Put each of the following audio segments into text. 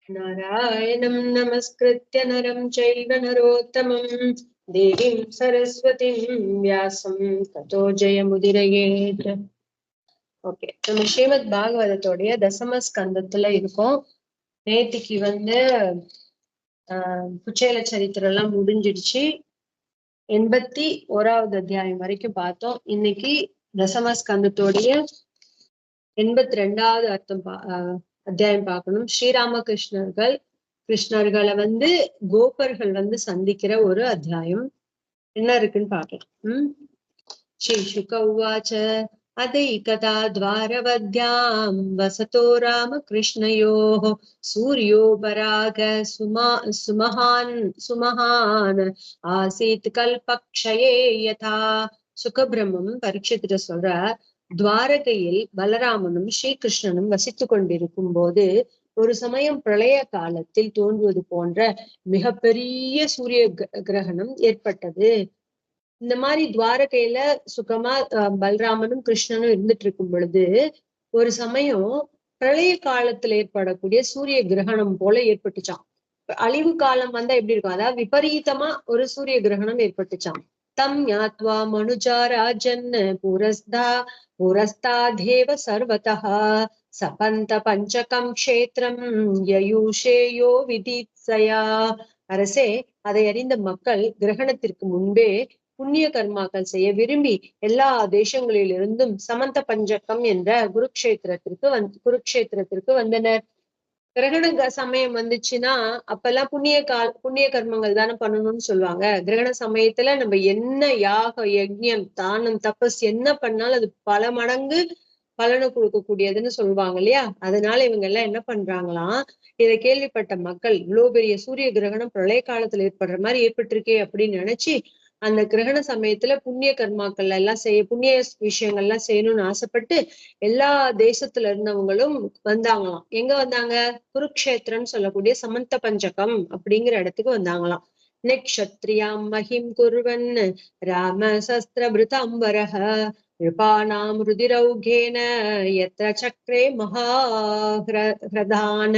नारायणं नमस्कृत्य नरं चैव नरोत्तमं देवीं सरस्वतीं व्यासं ततो जयमुदीरयेत्. ஓகே, நம்ம ஸ்ரீமத் பாகவதத்தோடைய தசம ஸ்கந்தத்துல இருக்கோம். நேத்திக்கு குச்சேல சரித்திரம் எல்லாம் முடிஞ்சிடுச்சு. 81வது அத்தியாயம் வரைக்கும் பார்த்தோம். இன்னைக்கு தசம ஸ்கந்தத்தோடைய 82வது அத்தியாயம் பார்க்கணும். கிருஷ்ணர்களை கோபர்கள் சந்திக்கிற ஒரு அத்தியாயம் என்ன இருக்குன்னு பார்க்கலாம். ஸ்ரீ சுக உவாச்ச अदैकदा द्वारवद्यां वसतो रामकृष्णयोः सूर्योपराग सुमहान् आसीत् कल्पक्षये यथा. சுகபிரம்மம் பரீட்சித்திட்ட சொல்ற, துவாரகையில் பலராமனும் ஸ்ரீகிருஷ்ணனும் வசித்து கொண்டிருக்கும் போது ஒரு சமயம் பிரளய காலத்தில் தோன்றுவது போன்ற மிகப்பெரிய சூரிய கிரகணம் ஏற்பட்டது. இந்த மாதிரி துவாரகையில சுகமா பலராமனும் கிருஷ்ணனும் இருந்துட்டு இருக்கும் பொழுது ஒரு சமயம் பிரளய காலத்துல ஏற்படக்கூடிய சூரிய கிரகணம் போல ஏற்பட்டுச்சான். அழிவு காலம் வந்தா எப்படி இருக்கும், அதாவது விபரீதமா ஒரு சூரிய கிரகணம் ஏற்பட்டுச்சான். தம் ஞாத்வா மனுஜா ராஜன் புரஸ்தாதேவ சர்வதா சபந்த பஞ்சகம் க்ஷேத்திரம் யயூஷேயோ விதித்ஸயா. அரசே, அதை அறிந்த மக்கள் கிரகணத்திற்கு முன்பே புண்ணிய கர்மாக்கள் செய்ய விரும்பி எல்லா தேசங்களிலிருந்தும் சமந்த பஞ்சகம் என்ற குருக்ஷேத்திரத்திற்கு வந்தனர். கிரகண சமயம் வந்துச்சுன்னா அப்பெல்லாம் புண்ணிய கர்மங்கள் தானே பண்ணணும்னு சொல்லுவாங்க. கிரகண சமயத்துல நம்ம என்ன யாக யஜ்யம் தானம் தபஸ் என்ன பண்ணாலும் அது பல மடங்கு பலனை கொடுக்கக்கூடியதுன்னு சொல்லுவாங்க இல்லையா. அதனால இவங்க எல்லாம் என்ன பண்றாங்களாம், இதை கேள்விப்பட்ட மக்கள் இவ்வளவு பெரிய சூரிய கிரகணம் பிரளய காலத்துல ஏற்படுற மாதிரி ஏற்பட்டிருக்கே அப்படின்னு நினைச்சு அந்த கிரகண சமயத்துல புண்ணிய கர்மாக்கள் எல்லாம் புண்ணிய விஷயங்கள்லாம் செய்யணும்னு ஆசைப்பட்டு எல்லா தேசத்துல இருந்தவங்களும் வந்தாங்களாம். எங்க வந்தாங்க, குருக்ஷேத்திரம்னு சொல்லக்கூடிய சமந்த பஞ்சகம் அப்படிங்கிற இடத்துக்கு வந்தாங்களாம். நெக்ஷத்ரியாம் மஹிம் குர்வன் ராம சஸ்திரபிருதம்பரஹ ருபானாம் ருதிரௌகேன யத்ர சக்ரே மகாஹ்ரதான.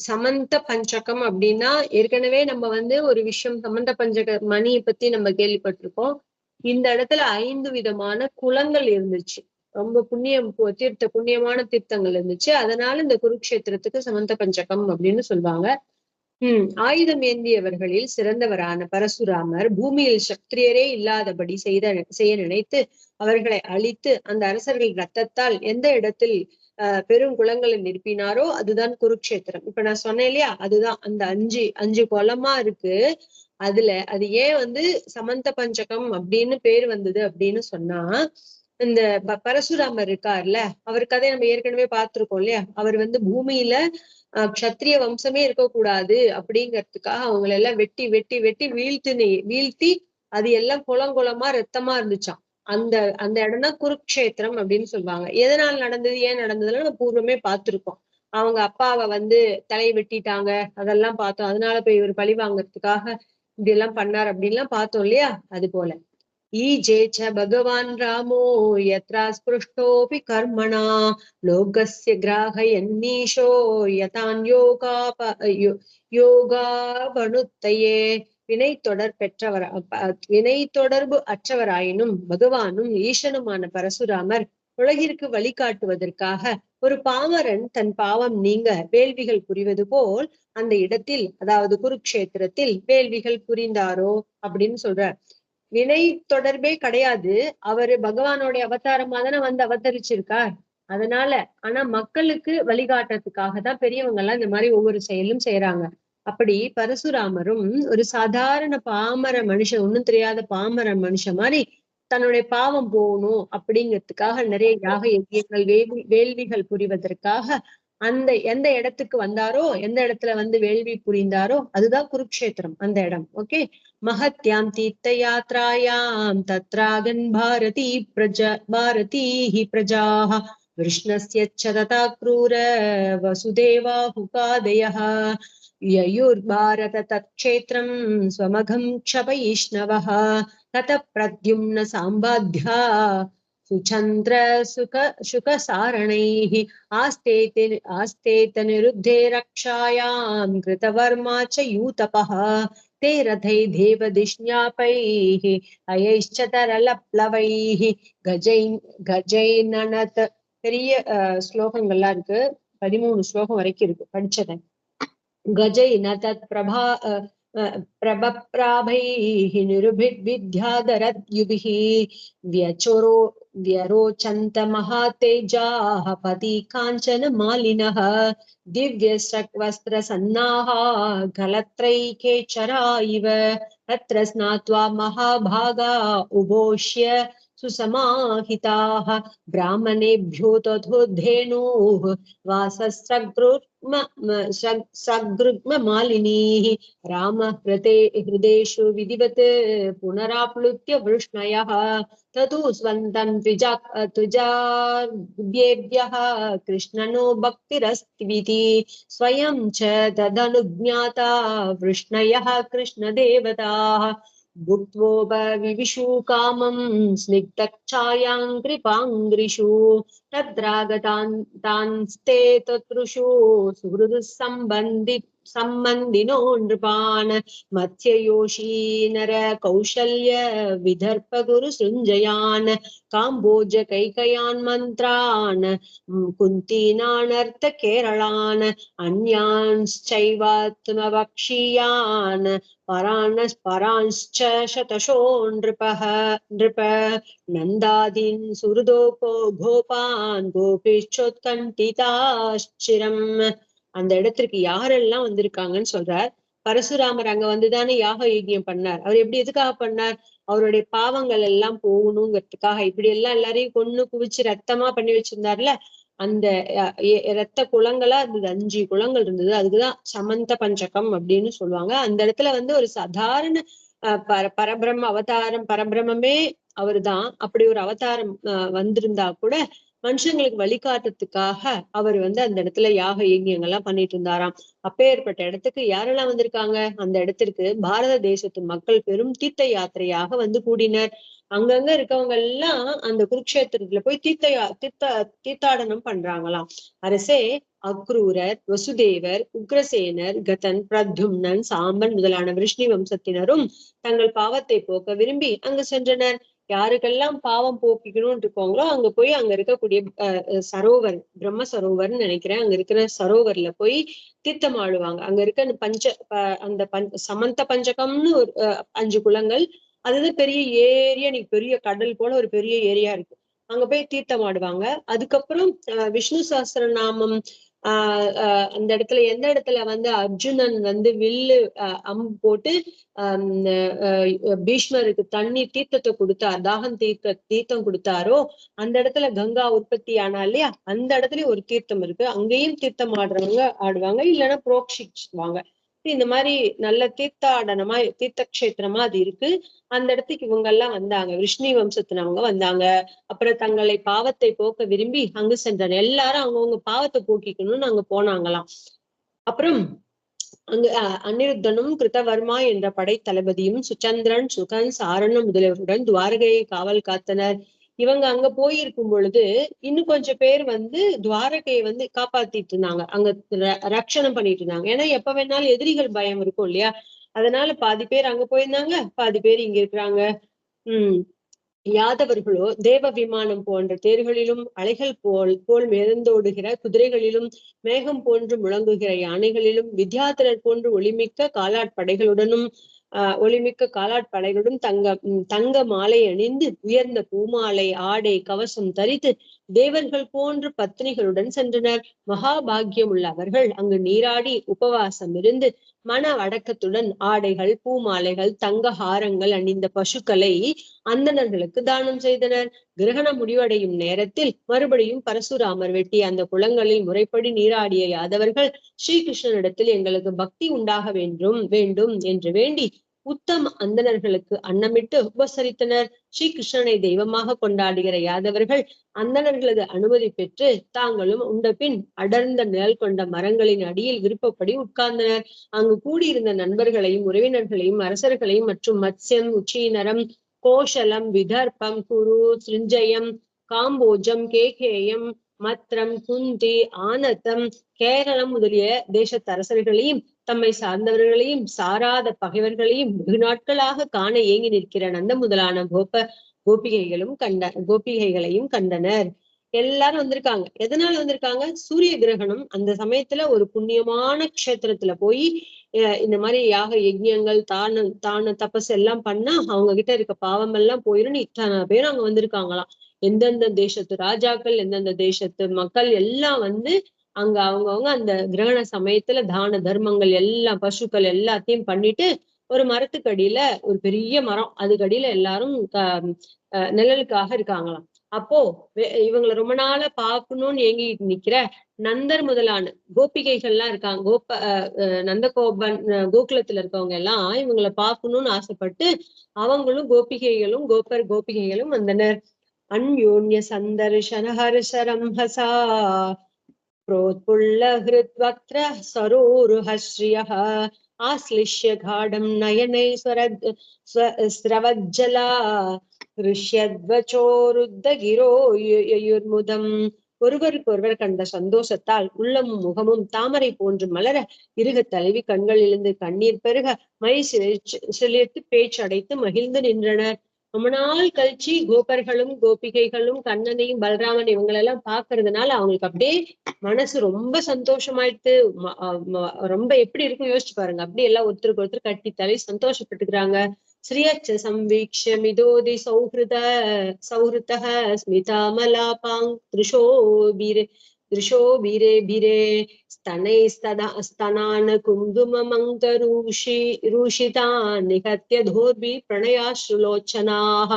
சமந்த பஞ்சகம் அப்படின்னா ஏற்கனவே நம்ம ஒரு விஷயம் சமந்த பஞ்சக மணியை பத்தி நம்ம கேள்விப்பட்டிருக்கோம். இந்த இடத்துல 5 விதமான குலங்கள் இருந்துச்சு. ரொம்ப புண்ணியமான தீர்த்தங்கள் இருந்துச்சு. அதனால இந்த குருக்ஷேத்திரத்துக்கு சமந்த பஞ்சகம் அப்படின்னு சொல்லுவாங்க. ஆயுதம் ஏந்தியவர்களில் சிறந்தவரான பரசுராமர் பூமியில் சத்திரியரே இல்லாதபடி செய்ய நினைத்து அவர்களை அழித்து அந்த அரசர்கள் ரத்தத்தால் எந்த இடத்தில் பெரும் குளங்களை நிரப்பினாரோ அதுதான் குருக்ஷேத்திரம். இப்ப நான் சொன்னேன் இல்லையா, அதுதான் அந்த அஞ்சு குளமா இருக்கு. அதுல அது ஏன் சமந்த பஞ்சகம் அப்படின்னு பேர் வந்தது அப்படின்னு சொன்னா, இந்த பரசுராமர் இருக்காருல்ல, அவர் கதை நம்ம ஏற்கனவே பார்த்திருக்கோம் இல்லையா. அவர் பூமியில க்ஷத்திரிய வம்சமே இருக்கக்கூடாது அப்படிங்கிறதுக்காக அவங்களை எல்லாம் வெட்டி வெட்டி வெட்டி வீழ்த்தி அது எல்லாம் குளமா ரத்தமா இருந்துச்சாம். அந்த இடம் தான் குருக்ஷேத்திரம் அப்படின்னு சொல்லுவாங்க. எதனால நடந்தது, ஏன் நடந்ததுன்னு நம்ம பூர்வமே பார்த்திருக்கோம். அவங்க அப்பாவை தலையை வெட்டிட்டாங்க, அதெல்லாம் பார்த்தோம். அதனால போய் இவர் பழி வாங்கறதுக்காக இப்படி எல்லாம் பண்ணார் அப்படின்லாம் பார்த்தோம் இல்லையா. அது போல ஈஜேச்ச பகவான் ராமோ யத்ரா ஸ்பிருஷ்டோபி கர்மணா லோகஸ்ய கிராஹயன்னீஷோ யதான் யோகாபனுத்தையே. வினை தொடர்பு அற்றவராயினும் பகவானும் ஈசனுமான பரசுராமர் உலகிற்கு வழிகாட்டுவதற்காக ஒரு பாமரன் தன் பாவம் நீங்க வேள்விகள் புரிவது போல் அந்த இடத்தில், அதாவது குருக்ஷேத்திரத்தில் வேள்விகள் புரிந்தாரோ அப்படின்னு சொல்றார். வினை தொடர்பே கிடையாது. அவரு பகவானுடைய அவதாரமா தானே அவதரிச்சிருக்கார். அதனால ஆனா மக்களுக்கு வழிகாட்டுறதுக்காக தான் பெரியவங்க எல்லாம் இந்த மாதிரி ஒவ்வொரு செயலும் செய்யறாங்க. அப்படி பரசுராமரும் ஒரு சாதாரண பாமர மனுஷன், ஒண்ணும் தெரியாத பாமர மனுஷன் மாதிரி தன்னுடைய பாவம் போகணும் அப்படிங்கிறதுக்காக நிறைய யாக யஜ்யங்கள் வேள்விகள் புரிவதற்காக எந்த இடத்துக்கு வந்தாரோ, எந்த இடத்துல வேள்வி புரிந்தாரோ அதுதான் குருக்ஷேத்திரம், அந்த இடம். ஓகே. மகத்யாம் தீர்த்த யாத்ராயாம் தத்ராகன் பாரதி பிரஜாஹ விஷ்ணஸ்ய ததா க்ரூர வசுதேவா உபாதயः யயுர்பாரத தத்க்ஷேத்ரம் ஸ்வமகம் க்ஷபைஷ்ணவः தத பிரத்யும்ன சாம்பாத்யா सुचन्द्र सुख सारणैः आस्तेत निरुद्धे रक्षायां कृतवर्मा च यूतपः ते रथै देवदिष्ण्यापैः अयैश्च तरलप्लवैः கஜைனனத் பெரிய ஸ்லோகங்கள்லாம் இருக்கு. 13 ஸ்லோகம் வரைக்கும் இருக்கு, படிச்சதேன். கஜைனதத் प्रभप्राभैः निरुभिद्विद्याधरद्युभिः व्यरोचन्त महातेजाः पति काञ्चन मालिनः दिव्यस्रक्वस्त्रसन्नाः गलत्रैकेचरा इव तत्र स्नात्वा महाभागा उभोष्य सुसमाहिताः ब्राह्मणेभ्यो तथोद्धेनुः वासस्रग्रुग्ममालिनीः रामहृते हृदेषु विधिवत् पुनराप्लुत्य वृष्णयः ततु स्वन्तं त्विजाभ्येभ्यः कृष्णनो भक्तिरस्त्विति स्वयं च तदनुज्ञाता वृष्णयः कृष्णदेवताः भुक्त्वोपविविशु कामं स्निग्धच्छायां कृपाङ्घ्रिषु तद्रागतान्स्ते तत्रुषु सुहृदसम्बन्धिनो नृपान् मत्स्ययोषी नर कौशल्य विदर्प गुरु सृञ्जयान् काम्बोज कैकयान् मन्त्रान् कुन्तीनानर्थ केरलान् अन्यांश्चैवात्मवक्षीयान् परांश्च शतशो नृप नन्दादीन् सुहृदो गोपान् கோபிச்சோத்கண்டிதாச்சிரம். அந்த இடத்திற்கு யாரெல்லாம் வந்திருக்காங்கன்னு சொல்றார். பரசுராமர் அங்க வந்துதானே யாக யஜ்யம் பண்ணார். அவர் எப்படி எதுக்காக பண்ணார்? அவருடைய பாவங்கள் எல்லாம் போகணுங்கிறதுக்காக. இப்படி எல்லாம் எல்லாரையும் கொன்னு குவிச்சு ரத்தமா பண்ணி வச்சிருந்தார்ல, அந்த ரத்த குளங்களா இருந்தது, 5 குளங்கள் இருந்தது. அதுக்குதான் சமந்த பஞ்சகம் அப்படின்னு சொல்லுவாங்க. அந்த இடத்துல வந்து ஒரு சாதாரண பரபிரம்ம அவதாரம், பரபிரம்மே அவர்தான். அப்படி ஒரு அவதாரம் வந்திருந்தா கூட மனுஷங்களுக்கு வழிகாட்டுறதுக்காக அவர் வந்து அந்த இடத்துல யாக யஜ்யங்கள்லாம் பண்ணிட்டு இருந்தாராம். அப்பேற்பட்ட இடத்துக்கு யாரெல்லாம் வந்திருக்காங்க? அந்த இடத்திற்கு பாரத தேசத்து மக்கள் பெரும் தீர்த்த யாத்திரையாக வந்து கூடினர். அங்கங்க இருக்கவங்க எல்லாம் அந்த குருக்ஷேத்திரத்துல போய் தீர்த்தாடனம் பண்றாங்களாம். அரசே, அக்ரூரர், வசுதேவர், உக்ரசேனர், கதன், பிரத்யும்னன், சாம்பன் முதலான விஷ்ணு வம்சத்தினரும் தங்கள் பாவத்தை போக்க விரும்பி அங்கு சென்றனர். யாருக்கெல்லாம் பாவம் போக்கிக்கணும்னு இருக்காங்களோ அங்க போய் அங்க இருக்கக்கூடிய சரோவர், பிரம்ம சரோவர்னு நினைக்கிறேன், அங்க இருக்கிற சரோவர்ல போய் தீர்த்தம் ஆடுவாங்க. அங்க இருக்க அந்த சமந்த பஞ்சகம்னு ஒரு 5 குளங்கள், அதுதான் பெரிய ஏரியா. நீ பெரிய கடல் போல ஒரு பெரிய ஏரியா இருக்கு. அங்க போய் தீர்த்தம் ஆடுவாங்க. அதுக்கப்புறம் விஷ்ணு சஹஸ்ரநாமம் அந்த இடத்துல எந்த இடத்துல வந்து அர்ஜுனன் வந்து வில்லு அம்பு போட்டு பீஷ்மருக்கு தீர்த்தத்தை கொடுத்தார், தாகம் தீர்த்தம் கொடுத்தாரோ அந்த இடத்துல கங்கா உற்பத்தி ஆனா இல்லையா, அந்த இடத்துல ஒரு தீர்த்தம் இருக்கு. அங்கேயும் தீர்த்தம் ஆடுவாங்க, இல்லைன்னா புரோக்ஷிச்சுவாங்க. இந்த மாதிரி நல்ல தீர்த்தாடனமா தீர்த்த கஷேத்திரமா அது இருக்கு. அந்த இடத்துக்கு இவங்க எல்லாம் வந்தாங்க, விஷ்ணு வம்சத்தினவங்க வந்தாங்க. அப்புறம் தங்களை பாவத்தை போக்க விரும்பி அங்கு சென்றாங்க. எல்லாரும் அவங்கவுங்க பாவத்தை போக்கிக்கணும்னு அங்க போனாங்களாம். அப்புறம் அங்கு அனிருத்தனும் கிருதவர்மா என்ற படை தளபதியும் சுச்சந்திரன், சுகன், சாரணன் முதலியவருடன் துவாரகையை காவல் காத்தனர். இவங்க அங்க போயிருக்கும் பொழுது இன்னும் கொஞ்சம் பேர் வந்து துவாரகையை வந்து காப்பாத்திட்டு இருந்தாங்க, அங்க ரட்சணம் பண்ணிட்டு இருந்தாங்க. ஏன்னா எப்ப வேணாலும் எதிரிகள் பயம் இருக்கும் இல்லையா, அதனால பாதி பேர் அங்க போயிருந்தாங்க, பாதி பேர் இங்க இருக்கிறாங்க. யாதவர்களோ தேவ விமானம் போன்ற தேர்களிலும், அலைகள் போல் மிதந்தோடுகிற குதிரைகளிலும், மேகம் போன்று முழங்குகிற யானைகளிலும், வித்யாதரர் போன்று ஒளிமிக்க காலாட்படைகளுடனும் தங்க மாலை அணிந்து, உயர்ந்த பூமாலை, ஆடை, கவசம் தரித்து தேவர்கள் போன்று பத்னிகளுடன் சென்றனர். மகாபாகியம் உள்ள அவர்கள் அங்கு நீராடி உபவாசம் இருந்து மன அடக்கத்துடன் ஆடைகள், பூமாலைகள், தங்க ஹாரங்கள் அணிந்த பசுக்களை அந்தணர்களுக்கு தானம் செய்தனர். கிரகணம் முடிவடையும் நேரத்தில் மறுபடியும் பரசுராமர் வெட்டிய அந்த குளங்களில் முறைப்படி நீராடிய யாதவர்கள் ஸ்ரீகிருஷ்ணனிடத்தில் எங்களுக்கு பக்தி உண்டாக வேண்டும் என்று வேண்டி உத்தம அந்தணர்களுக்கு அன்னமிட்டு உபசரித்தனர். ஸ்ரீகிருஷ்ணனை தெய்வமாக கொண்டாடுகிற யாதவர்கள் அந்தணர்களது அனுமதி பெற்று தாங்களும் உண்ட பின் அடர்ந்த நிழல் கொண்ட மரங்களின் அடியில் விருப்பப்படி உட்கார்ந்தனர். அங்கு கூடியிருந்த நண்பர்களையும், உறவினர்களையும், அரசர்களையும் மற்றும் மத்ஸ்யம், உச்சீனரம், கோஷலம், விதர்ப்பம், குரு, சிருஞ்சயம், காம்போஜம், கேகேயம், மத்ரம், குந்தி, ஆனத்தம், கேரளம் முதலிய தேசத்தரசர்களையும் தம்மை சார்ந்தவர்களையும் சாராத பகைவர்களையும் வெகு நாட்களாக காண ஏங்கி நிற்கிற நந்த முதலான கோபிகைகளையும் கண்டனர். எல்லாரும் வந்திருக்காங்க. எதனால வந்திருக்காங்க? சூரிய கிரகணம் அந்த சமயத்துல ஒரு புண்ணியமான க்ஷேத்திரத்துல போய் இந்த மாதிரி யாக யஜ்யங்கள் தான தபஸ் எல்லாம் பண்ணா அவங்க கிட்ட இருக்க பாவம் எல்லாம் போயிரும். இத்தனை பேர் அங்க வந்திருக்காங்களாம். எந்தெந்த தேசத்து ராஜாக்கள், எந்தெந்த தேசத்து மக்கள் எல்லாம் வந்து அங்க அவங்கவுங்க அந்த கிரகண சமயத்துல தான தர்மங்கள் எல்லாம் பசுக்கள் எல்லாத்தையும் பண்ணிட்டு ஒரு மரத்துக்கு அடியில, ஒரு பெரிய மரம் அதுக்கடியில எல்லாரும் நிழலுக்காக இருக்காங்களாம். அப்போ இவங்களை ரொம்ப நாளா பாக்கணும்னு ஏங்கிட்டு நிக்கிற நந்தர் முதலான கோபிகைகள்லாம் இருக்காங்க. நந்தகோபன் கோகுலத்துல இருக்கவங்க எல்லாம் இவங்களை பார்க்கணும்னு ஆசைப்பட்டு அவங்களும் கோபிகைகளும் கோபிகைகளும் வந்தனர். அந்யோன்ய சந்தர்ஷன ஹர்ஷரம்ஹசா प्रोत्पुल्लहृद्वक्त्र सरोरुहश्रियः आश्लिष्य गाढं नयनै स्रवज्जला ऋष्यध्वचोरुद्धगिरोयुर्मुदम्. ஒருவருக்கொருவர் கண்ட சந்தோஷத்தால் உள்ளமும் முகமும் தாமரை போன்று மலர, இருக தழுவி கண்களிலிருந்து கண்ணீர் பெருக, மை சிலிர்த்து பேச்சடைத்து மகிழ்ந்து நின்றனர். ரொம்ப நாள் கழிச்சு கோபர்களும் கோபிகைகளும் கண்ணனையும் பலராமன் இவங்களெல்லாம் பாக்குறதுனால அவங்களுக்கு அப்படியே மனசு ரொம்ப சந்தோஷமாயிட்டு ரொம்ப எப்படி இருக்கும் யோசிச்சு பாருங்க. அப்படி எல்லாம் ஒருத்தருக்கு ஒருத்தர் கட்டி தலை சந்தோஷப்பட்டுக்கிறாங்க. ஸ்ரீயச்ச சம்வீக்ஷ மிதோதி சௌஹிருத ஸ்மிதாமலாபாங் திருஷோ பீரே स्तनान कुङ्कुममङ्गरूषितान् निहत्य धोर्बि प्रणयाश्रुलोचनाः.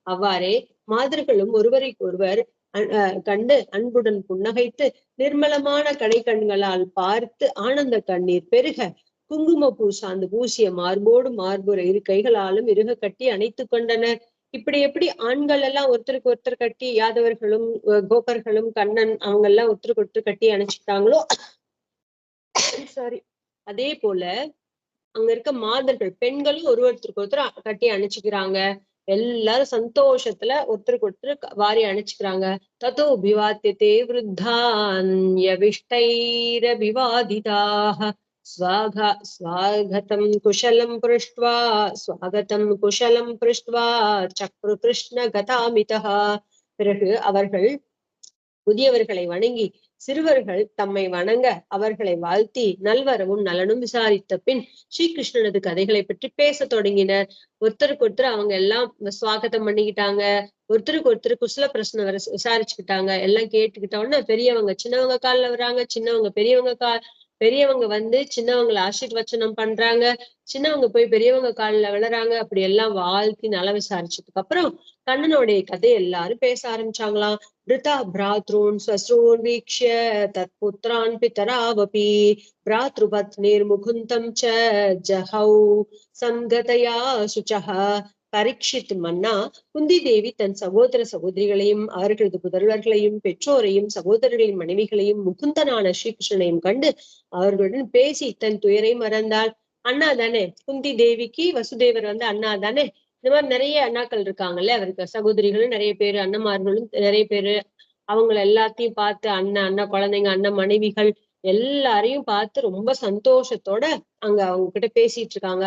அவ்வாறே மாதர்களும் ஒருவரைக்கொருவர் கண்டு அன்புடன் புன்னகைத்து நிர்மலமான கடை கண்களால் பார்த்து ஆனந்த கண்ணீர் பெருக, குங்கும பூசாந்து பூசிய மார்போடு மார்புற இரு கைகளாலும் இருக கட்டி அணைத்து கொண்டனர். இப்படி எப்படி ஆண்கள் எல்லாம் ஒருத்தருக்கு ஒருத்தர் கட்டி யாதவர்களும் கோபர்களும் கண்ணன் அவங்க எல்லாம் ஒருத்தருக்கு ஒருத்தர் கட்டி அணைச்சிட்டாங்களோ சாரி, அதே போல அங்க இருக்க மாதர்கள் பெண்களும் ஒருத்தருக்கு ஒருத்தர் கட்டி அணைச்சுக்கிறாங்க. எல்லாரும் சந்தோஷத்துல ஒருத்தருக்கு ஒருத்தர் வாரி அணைச்சுக்கிறாங்க. ததோ பிவாத்தியதே விருத்தான்யவிஷ்டைரபிவாதிதாக ஸ்வாகதம் குஷலம் பிருஷ்ட்வா சக்ரு கிருஷ்ண கதாமிதா. பிறகு அவர்கள் புதியவர்களை வணங்கி சிறுவர்கள் தம்மை வணங்க அவர்களை வாழ்த்தி நல்வரவும் நலனும் விசாரித்த பின் ஸ்ரீகிருஷ்ணனது கதைகளை பற்றி பேச தொடங்கினர். ஒருத்தருக்கு ஒருத்தர் அவங்க எல்லாம் சுவாகத்தம் பண்ணிக்கிட்டாங்க. ஒருத்தருக்கு ஒருத்தர் குசல பிரச்சனை விசாரிச்சுக்கிட்டாங்க. எல்லாம் கேட்டுக்கிட்டோன்னா பெரியவங்க சின்னவங்க காலில் வர்றாங்க, சின்னவங்க பெரியவங்க வந்து சின்னவங்களை ஆசீர்வச்சனம் பண்றாங்க, சின்னவங்க போய் பெரியவங்க காலில் விழுறாங்க. அப்படி எல்லாம் வாழ்த்தி நல விசாரிச்சதுக்கு அப்புறம் கண்ணனுடைய கதை எல்லாரும் பேச ஆரம்பிச்சாங்களாம். பிருதா பிராத்ரூன் ஸ்வஸ்ரூன் வீக்ஷ்ய தத் புத்ரான் பிதராவபி பிராத்ருபத்னிர் முகுந்தம் ச ஜஹௌ சங்கதயா சுச்சஹ. பரீட்சித் மன்னா குந்தி தேவி தன் சகோதர சகோதரிகளையும் அவர்களது புதல்வர்களையும் பெற்றோரையும் சகோதரர்களின் மனைவிகளையும் முகுந்தனான ஸ்ரீகிருஷ்ணனையும் கண்டு அவர்களுடன் பேசி தன் துயரை மறந்தாள். அண்ணா தானே குந்தி தேவிக்கு வசுதேவர் வந்து அண்ணா தானே. இந்த மாதிரி நிறைய அண்ணாக்கள் இருக்காங்கல்ல, அவருக்கு சகோதரிகளும் நிறைய பேரு, அண்ணன்மார்களும் நிறைய பேரு. அவங்கள எல்லாத்தையும் பார்த்து அண்ணா குழந்தைங்க, அண்ணன் மனைவிகள் எல்லாரையும் பார்த்து ரொம்ப சந்தோஷத்தோட அங்க அவங்க கிட்ட பேசிட்டு இருக்காங்க.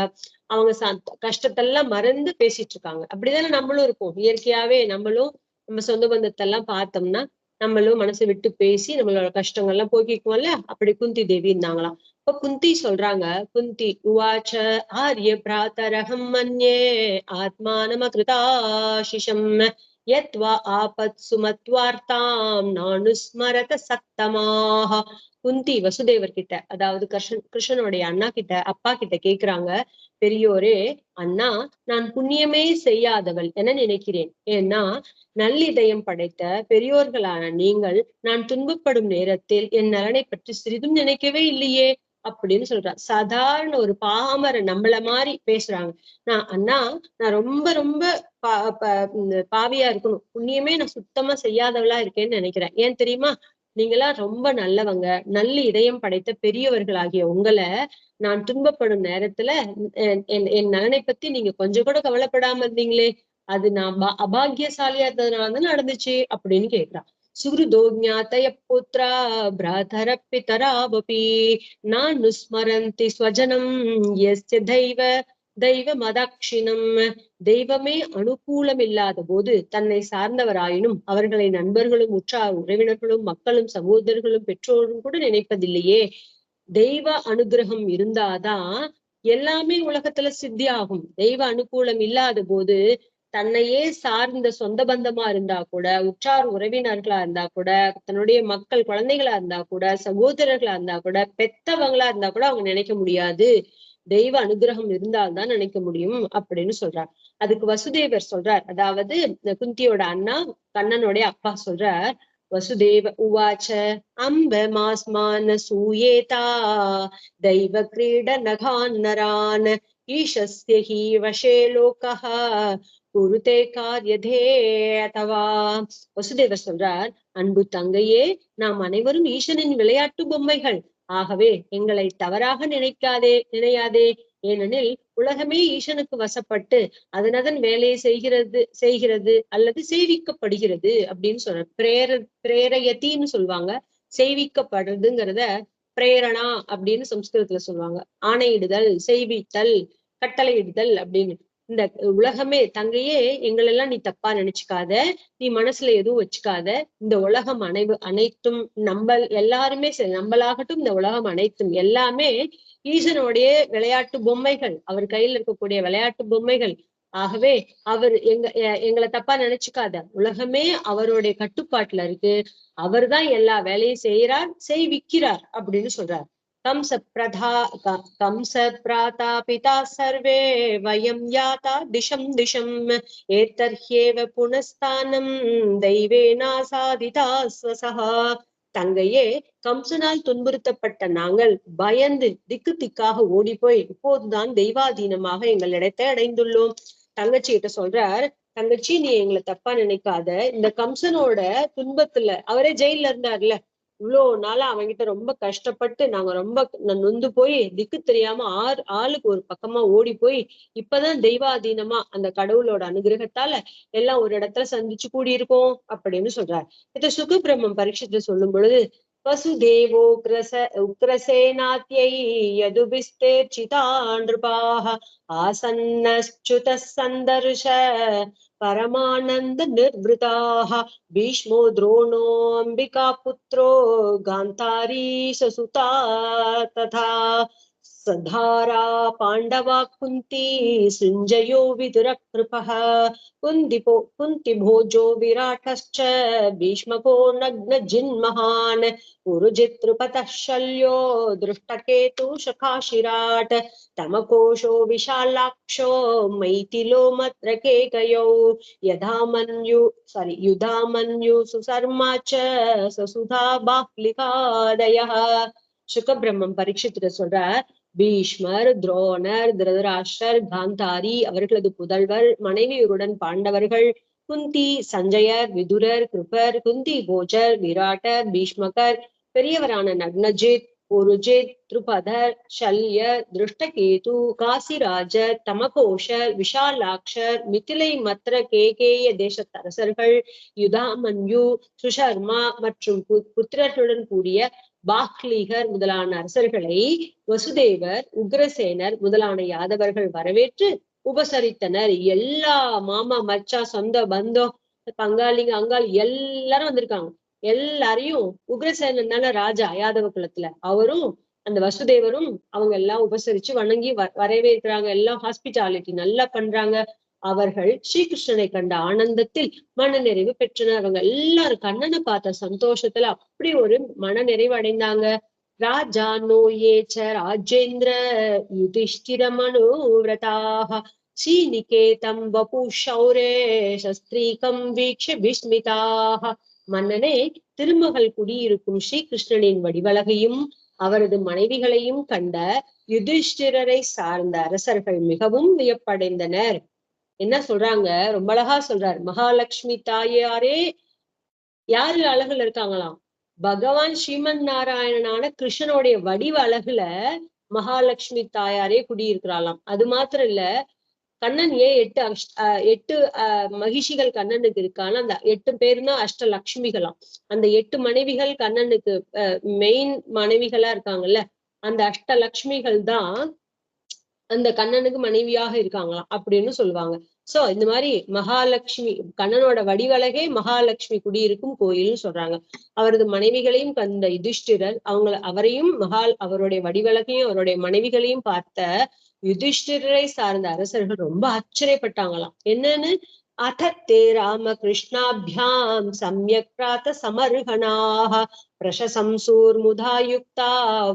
அவங்க கஷ்டத்தெல்லாம் மறந்து பேசிட்டு இருக்காங்க. அப்படிதானே நம்மளும் இருப்போம். இயற்கையாவே நம்மளும் நம்ம சொந்த பந்தத்தெல்லாம் பார்த்தோம்னா நம்மளும் மனசை விட்டு பேசி நம்மளோட கஷ்டங்கள்லாம் போக்கிக்குவோம்ல. அப்படி குந்தி தேவி இருந்தாங்களாம். இப்ப குந்தி சொல்றாங்க, குந்தி உவாச்ச ஆரிய பிராத்தரகம் மன்யே ஆத்மானமகிருதாசிஷம் யத்வா ஆபத் சுமத்வார்த்தாம் நானுஸ்மரத சத்தமாக. குந்தி வசுதேவர் கிட்ட, அதாவது கிருஷ்ணனுடைய அண்ணா கிட்ட, அப்பா கிட்ட கேக்குறாங்க, பெரியோரே அண்ணா, நான் புண்ணியமே செய்யாதவள் என நினைக்கிறேன். ஏன்னா நல்லிதயம் படைத்த பெரியோர்களான நீங்கள் நான் துன்பப்படும் நேரத்தில் என் நலனை பற்றி சிறிதும் நினைக்கவே இல்லையே அப்படின்னு சொல்றான். சாதாரண ஒரு பாமர நம்மள மாதிரி பேசுறாங்க. நான் ரொம்ப ரொம்ப பாவியா இருக்கணும், புண்ணியமே நான் சுத்தமா செய்யாதவளா இருக்கேன்னு நினைக்கிறேன். ஏன் தெரியுமா? நீங்களா ரொம்ப நல்லவங்க, நல்ல இதயம் படைத்த பெரியவர்களாகிய உங்களை நான் துன்பப்படும் நேரத்துல என் நலனை பத்தி நீங்க கொஞ்சம் கூட கவலைப்படாம இருந்தீங்களே அது நான் அபாகியசாலியா இருந்ததுனாலதான் நடந்துச்சு அப்படின்னு கேக்குறான். சுகிருதோ ஞாதய புத்ரா பிராதர பிதராவபி நானுஸ்மரந்தி ஸ்வஜனம் யஸ்ய தெய்வ மதாட்சிணம். தெய்வமே அனுகூலம் இல்லாத போது தன்னை சார்ந்தவராயினும் அவர்களை நண்பர்களும் உற்றார் உறவினர்களும் மக்களும் சகோதரர்களும் பெற்றோரும் கூட நினைப்பதில்லையே. தெய்வ அனுகிரகம் இருந்தாதான் எல்லாமே உலகத்துல சித்தி ஆகும். தெய்வ அனுகூலம் இல்லாத போது தன்னையே சார்ந்த சொந்த பந்தமா இருந்தா கூட, உற்றார் உறவினர்களா இருந்தா கூட, தன்னுடைய மக்கள் குழந்தைகளா இருந்தா கூட, சகோதரர்களா இருந்தா கூட, பெத்தவங்களா இருந்தா கூட அவங்க நினைக்க முடியாது. தெய்வ அனுகிரகம் இருந்தால்தான் நினைக்க முடியும் அப்படின்னு சொல்றார். அதுக்கு வசுதேவர் சொல்றார், அதாவது குந்தியோட அண்ணா கண்ணனுடைய அப்பா சொல்றார். வசுதேவ உவாச்ச அம்ப மாஸ்மான சூயேதா தெய்வ கிரீட நகான் நரான் ஈஷஸ்ய ஹி வசே லோகஹ குருதே காரியதே அதவா. வசுதேவர் சொல்றார், அன்பு தங்கையே, நாம் அனைவரும் ஈசனின் விளையாட்டு பொம்மைகள். ஆகவே எங்களை தவறாக நினையாதே. ஏனெனில் உலகமே ஈசனுக்கு வசப்பட்டு அதனதன் வேலையை செய்கிறது அல்லது செய்விக்கப்படுகிறது அப்படின்னு சொல்ற. பிரேரயத்தின்னு சொல்லுவாங்க. செய்விக்கப்படுறதுங்கிறத பிரேரணா அப்படின்னு சம்ஸ்கிருதத்துல சொல்லுவாங்க. ஆணையிடுதல், செய்வித்தல், கட்டளையிடுதல் அப்படின்னு. இந்த உலகமே தங்கையே, எங்களெல்லாம் நீ தப்பா நினைச்சுக்காத, நீ மனசுல எதுவும் வச்சுக்காத. இந்த உலகம் அனைத்தும் எல்லாருமே சரி, நம்மளாகட்டும் இந்த உலகம் அனைத்தும் எல்லாமே ஈசனுடைய விளையாட்டு பொம்மைகள், அவர் கையில இருக்கக்கூடிய விளையாட்டு பொம்மைகள். ஆகவே அவர் எங்களை தப்பா நினைச்சுக்காத. உலகமே அவருடைய கட்டுப்பாட்டுல இருக்கு. அவர்தான் எல்லா வேலையும் செய்விக்கிறார் அப்படின்னு சொல்றார். कंस प्रातापिता सर्वे वयं याता दिशम् एतर्ह्येव पुनस्तानं தெய்வேனா சாதிதா ஸ்வசஹா. தங்கையே, கம்சனால் துன்புறுத்தப்பட்ட நாங்கள் பயந்து திக்காக ஓடி போய் இப்போதுதான் தெய்வாதீனமாக எங்களிடத்தை அடைந்துள்ளோம். தங்கச்சி கிட்ட சொல்றார், தங்கச்சி நீ எங்களை தப்பா நினைக்காத. இந்த கம்சனோட துன்பத்துல, அவரே ஜெயில இருந்தார்ல, இவ்வளவு நாளா அவன்கிட்ட ரொம்ப கஷ்டப்பட்டு நாங்க ரொம்ப நொந்து போய் திக்கு தெரியாம ஆளுக்கு ஒரு பக்கமா ஓடி போய் இப்பதான் தெய்வாதீனமா அந்த கடவுளோட அனுகிரகத்தால எல்லாம் ஒரு இடத்துல சந்திச்சு கூடியிருக்கோம் அப்படின்னு சொல்றார். இத சுகபிரம்மம் பரீட்சைத்துல சொல்லும் பொழுது, வசுதேவோ உக்ரசேனாத்யை யதுபிஸ்தேர்ச்சிதா நிருபாஹ ஆசன்னச்சுத சந்தர்ஷ பரமானந்த நிர்விருதாக பீஷ்மோ துரோணோ அம்பிகா புத்ரோ காந்தாரி சசுதா ததா சதாரா பாண்டவா குந்தி சுஞ்சயோ விதுர கிருபः குந்தி போஜோ விராட்டஸ்ச பீஷ்மகோ நக்ன ஜின்மஹான் உருஜித்ருபதः ஷல்யோ திருஷ்டகேது சகாஷிராட் தமகோஷோ விஷாலாக்ஷோ மைதிலோ மத்ரகேகயோ யுதாமன்யு சுசர்மாச்ச சசுதா பாக்லிகாதயः. சுகபிரம்மம் பரீட்சித்து சொல்ற, பீஷ்மர், துரோணர், திருதராஷ்டர், காந்தாரி, அவர்களது புதல்வர், மனைவியருடன் பாண்டவர்கள், குந்தி, சஞ்சயர், விதுரர், கிருபர், குந்தி போஜர், விராட்டர், பீஷ்மகர், பெரியவரான நக்னஜித், உருஜித், திருபதர், ஷல்யர், திருஷ்டகேது, காசிராஜர், தமகோஷர், விஷாலாக்ஷர், மிதிலை மற்ற கேகேய தேசத்தரசர்கள், யுதாமன்யு, சுஷர்மா மற்றும் புத்திரர்களுடன் கூடிய பாக்லீகர் முதலான அரசர்களை வசுதேவர், உக்ரசேனர் முதலான யாதவர்கள் வரவேற்று உபசரித்தனர். எல்லா மாமா மச்சா சொந்த பந்தம் பங்காளிங்க அங்காளி எல்லாரும் வந்திருக்காங்க. எல்லாரையும் உக்ரசேனன் தானே ராஜா யாதவ குலத்துல, அவரும் அந்த வசுதேவரும் அவங்க எல்லாம் உபசரிச்சு வணங்கி வரவேற்கிறாங்க. எல்லாம் ஹாஸ்பிட்டாலிட்டி நல்லா பண்றாங்க. அவர்கள் ஸ்ரீகிருஷ்ணனை கண்ட ஆனந்தத்தில் மன நிறைவு பெற்றனர். அவங்க எல்லாரும் கண்ணனை பார்த்த சந்தோஷத்துல அப்படி ஒரு மன நிறைவு அடைந்தாங்க. ராஜா நோயேச்ச ராஜேந்திர யுதிஷ்டிர மனோவிரதாக ஸ்ரீநிகேதம் வபு ஷௌரே சஸ்திரீகம் வீக்ஷ விஸ்மிதாக. மன்னனே, திருமகள் குடியிருக்கும் ஸ்ரீகிருஷ்ணனின் வடிவழகையும் அவரது மனைவிகளையும் கண்ட யுதிஷ்டிரரை சார்ந்த அரசர்கள் மிகவும் வியப்படைந்தனர். என்ன சொல்றாங்க, ரொம்ப அழகா சொல்றார். மகாலட்சுமி தாயாரே யாரு அழகுல இருக்காங்களாம்? பகவான் ஸ்ரீமன் நாராயணனான கிருஷ்ணனுடைய வடிவ அழகுல மகாலட்சுமி தாயாரே குடியிருக்கிறாளாம். அது மாத்திரம் இல்ல, கண்ணன் ஏன் எட்டு மகிஷிகள் கண்ணனுக்கு இருக்கான அந்த 8 பேருன்னா அஷ்டலக்ஷ்மிகளாம். அந்த 8 மனைவிகள் கண்ணனுக்கு மெயின் மனைவிகளா இருக்காங்கல்ல, அந்த அஷ்டலக்ஷ்மிகள் தான் அந்த கண்ணனுக்கு மனைவியாக இருக்காங்களாம் அப்படின்னு சொல்லுவாங்க. சோ இந்த மாதிரி மகாலட்சுமி கண்ணனோட வடிவழகே மகாலட்சுமி குடியிருக்கும் கோயில்னு சொல்றாங்க. அவரது மனைவிகளையும் கண்ட யுதிஷ்டிரர் அவரையும் அவருடைய வடிவழகையும் அவருடைய மனைவிகளையும் பார்த்த யுதிஷ்டிரரை சார்ந்த அரசர்கள் ரொம்ப ஆச்சரியப்பட்டாங்களாம். என்னன்னு, அத்தே ராம கிருஷ்ணாபியாம் சம்யக் பிராத்த சமர்ஹணாஹ பிரசசம்சூர்முதாயுக்தா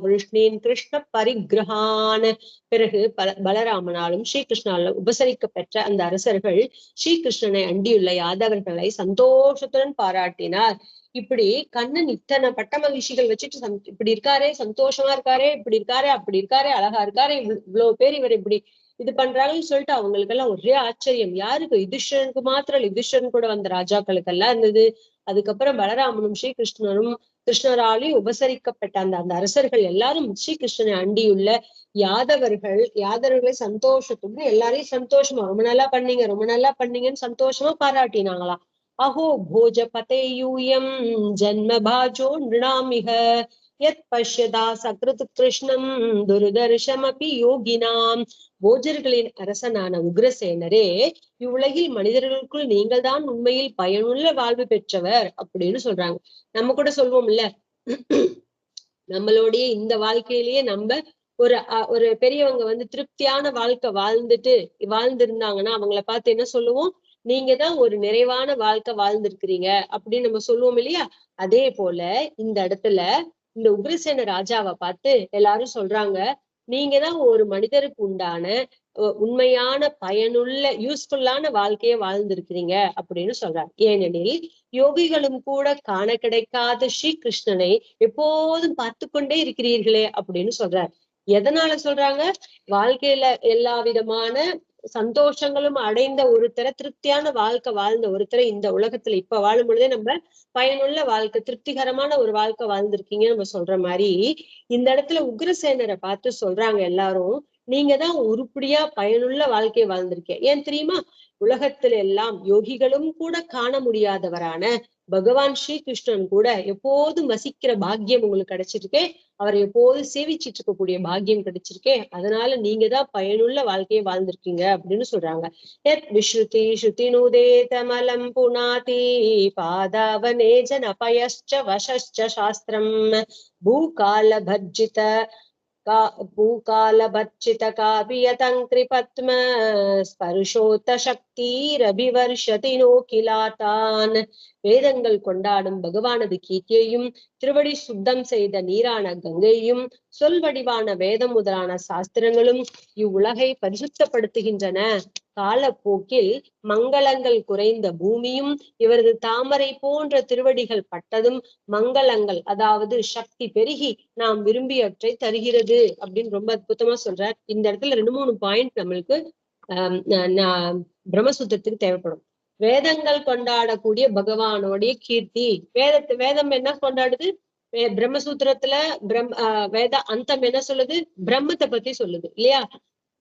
விஷ்ணின் கிருஷ்ண பரிகிரகான். பிறகு பலராமனாலும் ஸ்ரீகிருஷ்ணாலும் உபசரிக்க பெற்ற அந்த அரசர்கள் ஸ்ரீகிருஷ்ணனை அண்டியுள்ள யாதவர்களை சந்தோஷத்துடன் பாராட்டினார். இப்படி கண்ணன் இத்தனை பட்ட மகிழ்ச்சிகள் வச்சுட்டு இப்படி இருக்காரே, சந்தோஷமா இருக்காரே, இப்படி இருக்காரே, அப்படி இருக்காரே, அழகா இருக்காரே, இவ்வளவு பேர் இவர் இப்படி இது பண்றாங்கன்னு சொல்லிட்டு அவங்களுக்கு எல்லாம் ஒரே ஆச்சரியம். யாருக்கு? யுதிஷ்டனுக்கு மாத்திரம் யுதிஷ்டன் கூட வந்த ராஜாக்களுக்கு எல்லாம் இருந்தது. அதுக்கப்புறம் பலராமனும் ஸ்ரீகிருஷ்ணனும் கிருஷ்ணராலையும் உபசரிக்கப்பட்ட அந்த அரசர்கள் எல்லாரும் ஸ்ரீகிருஷ்ணனை அண்டியுள்ள யாதவர்களை சந்தோஷத்துடன் எல்லாரையும் சந்தோஷமா ரொம்ப நல்லா பண்ணீங்க, ரொம்ப நல்லா பண்ணீங்கன்னு சந்தோஷமா பாராட்டினாங்களாம். அஹோ போஜ பதேயூயம் ஜன்ம பாஜோ நிருணாமிக யத் பஷ்யதா சக்ருத் கிருஷ்ணம் துர்தர்ஷமபி யோகினாம். போஜர்களின் அரசனான உக்ரசேனரே, இவ்வுலகில் மனிதர்களுக்குள் நீங்கள் தான் உண்மையில் பயனுள்ள வாழ்வு பெற்றவர் அப்படின்னு சொல்றாங்க. நம்ம கூட சொல்வோம் இல்ல, நம்மளுடைய இந்த வாழ்க்கையிலேயே நம்ம ஒரு பெரியவங்க வந்து திருப்தியான வாழ்க்கை வாழ்ந்திருந்தாங்கன்னா அவங்கள பார்த்து என்ன சொல்லுவோம், நீங்க தான் ஒரு நிறைவான வாழ்க்கை வாழ்ந்திருக்கிறீங்க அப்படின்னு நம்ம சொல்லுவோம் இல்லையா. அதே போல இந்த இடத்துல இந்த உக்ரசேன ராஜாவை பார்த்து எல்லாரும் சொல்றாங்க, நீங்க தான் ஒரு மனிதருக்கு உண்டான உண்மையான பயனுள்ள யூஸ்ஃபுல்லான வாழ்க்கைய வாழ்ந்திருக்கிறீங்க அப்படின்னு சொல்றாங்க. ஏனெனில் யோகிகளும் கூட காண கிடைக்காத ஸ்ரீ கிருஷ்ணனை எப்போதும் பார்த்து கொண்டே இருக்கிறீர்களே அப்படின்னு சொல்றார். எதனால சொல்றாங்க? வாழ்க்கையில எல்லா விதமான சந்தோஷங்களும் அடைந்த ஒருத்தரை, திருப்தியான வாழ்க்கை வாழ்ந்த ஒருத்தரை இந்த உலகத்துல இப்ப வாழும் பொழுதே நம்ம பயனுள்ள வாழ்க்கை, திருப்திகரமான ஒரு வாழ்க்கை வாழ்ந்திருக்கீங்க நம்ம சொல்ற மாதிரி இந்த இடத்துல உக்ரசேனரை பார்த்து சொல்றாங்க எல்லாரும், நீங்க தான் உருப்படியா பயனுள்ள வாழ்க்கையை வாழ்ந்திருக்கீங்க. ஏன் தெரியுமா? உலகத்துல எல்லாம் யோகிகளும் கூட காண முடியாதவரான பகவான் ஸ்ரீகிருஷ்ணன் கூட எப்போதும் வசிக்கிற பாக்கியம் உங்களுக்கு கிடைச்சிருக்கே, அவரை எப்போதும் சேவிச்சிட்டு இருக்கக்கூடிய பாக்கியம் கிடைச்சிருக்கே, அதனால நீங்க தான் பயனுள்ள வாழ்க்கையை வாழ்ந்திருக்கீங்க அப்படின்னு சொல்றாங்க. விஸ்ருதி ஸ்ருதி நுதேதமலம் புனாதி பாதாவனே ஜனபயஸ்ச வசஸ்ச சாஸ்திரம் பூகால பஜ்ஜித பூகாலபர்ச்சித காபியதங்கிரிபத்ம ஸ்பர்ஷோத்த சக்திரபிவர்ஷதி நோக்கிலாத்தான். வேதங்கள் கொண்டாடும் பகவானது கீர்த்தியையும் திருவடி சுத்தம் செய்த நீரான கங்கையும் சொல் வடிவான வேதம் முதலான சாஸ்திரங்களும் இவ்வுலகை பரிசுத்தப்படுத்துகின்றன. காலப்போக்கில் மங்களங்கள் குறைந்த பூமியும் இவரது தாமரை போன்ற திருவடிகள் பட்டதும் மங்களங்கள், அதாவது சக்தி பெருகி நாம் விரும்பியவற்றை தருகிறது அப்படின்னு ரொம்ப அற்புதமா சொல்றார். இந்த இடத்துல 2-3 பாயிண்ட் நம்மளுக்கு பிரம்மசூத்திரத்துக்கு தேவைப்படும். வேதங்கள் கொண்டாடக்கூடிய பகவானோடைய கீர்த்தி, வேதம் என்ன கொண்டாடுது? பிரம்மசூத்திரத்துல வேத அந்தம் என்ன சொல்லுது? பிரம்மத்தை பத்தி சொல்லுது இல்லையா.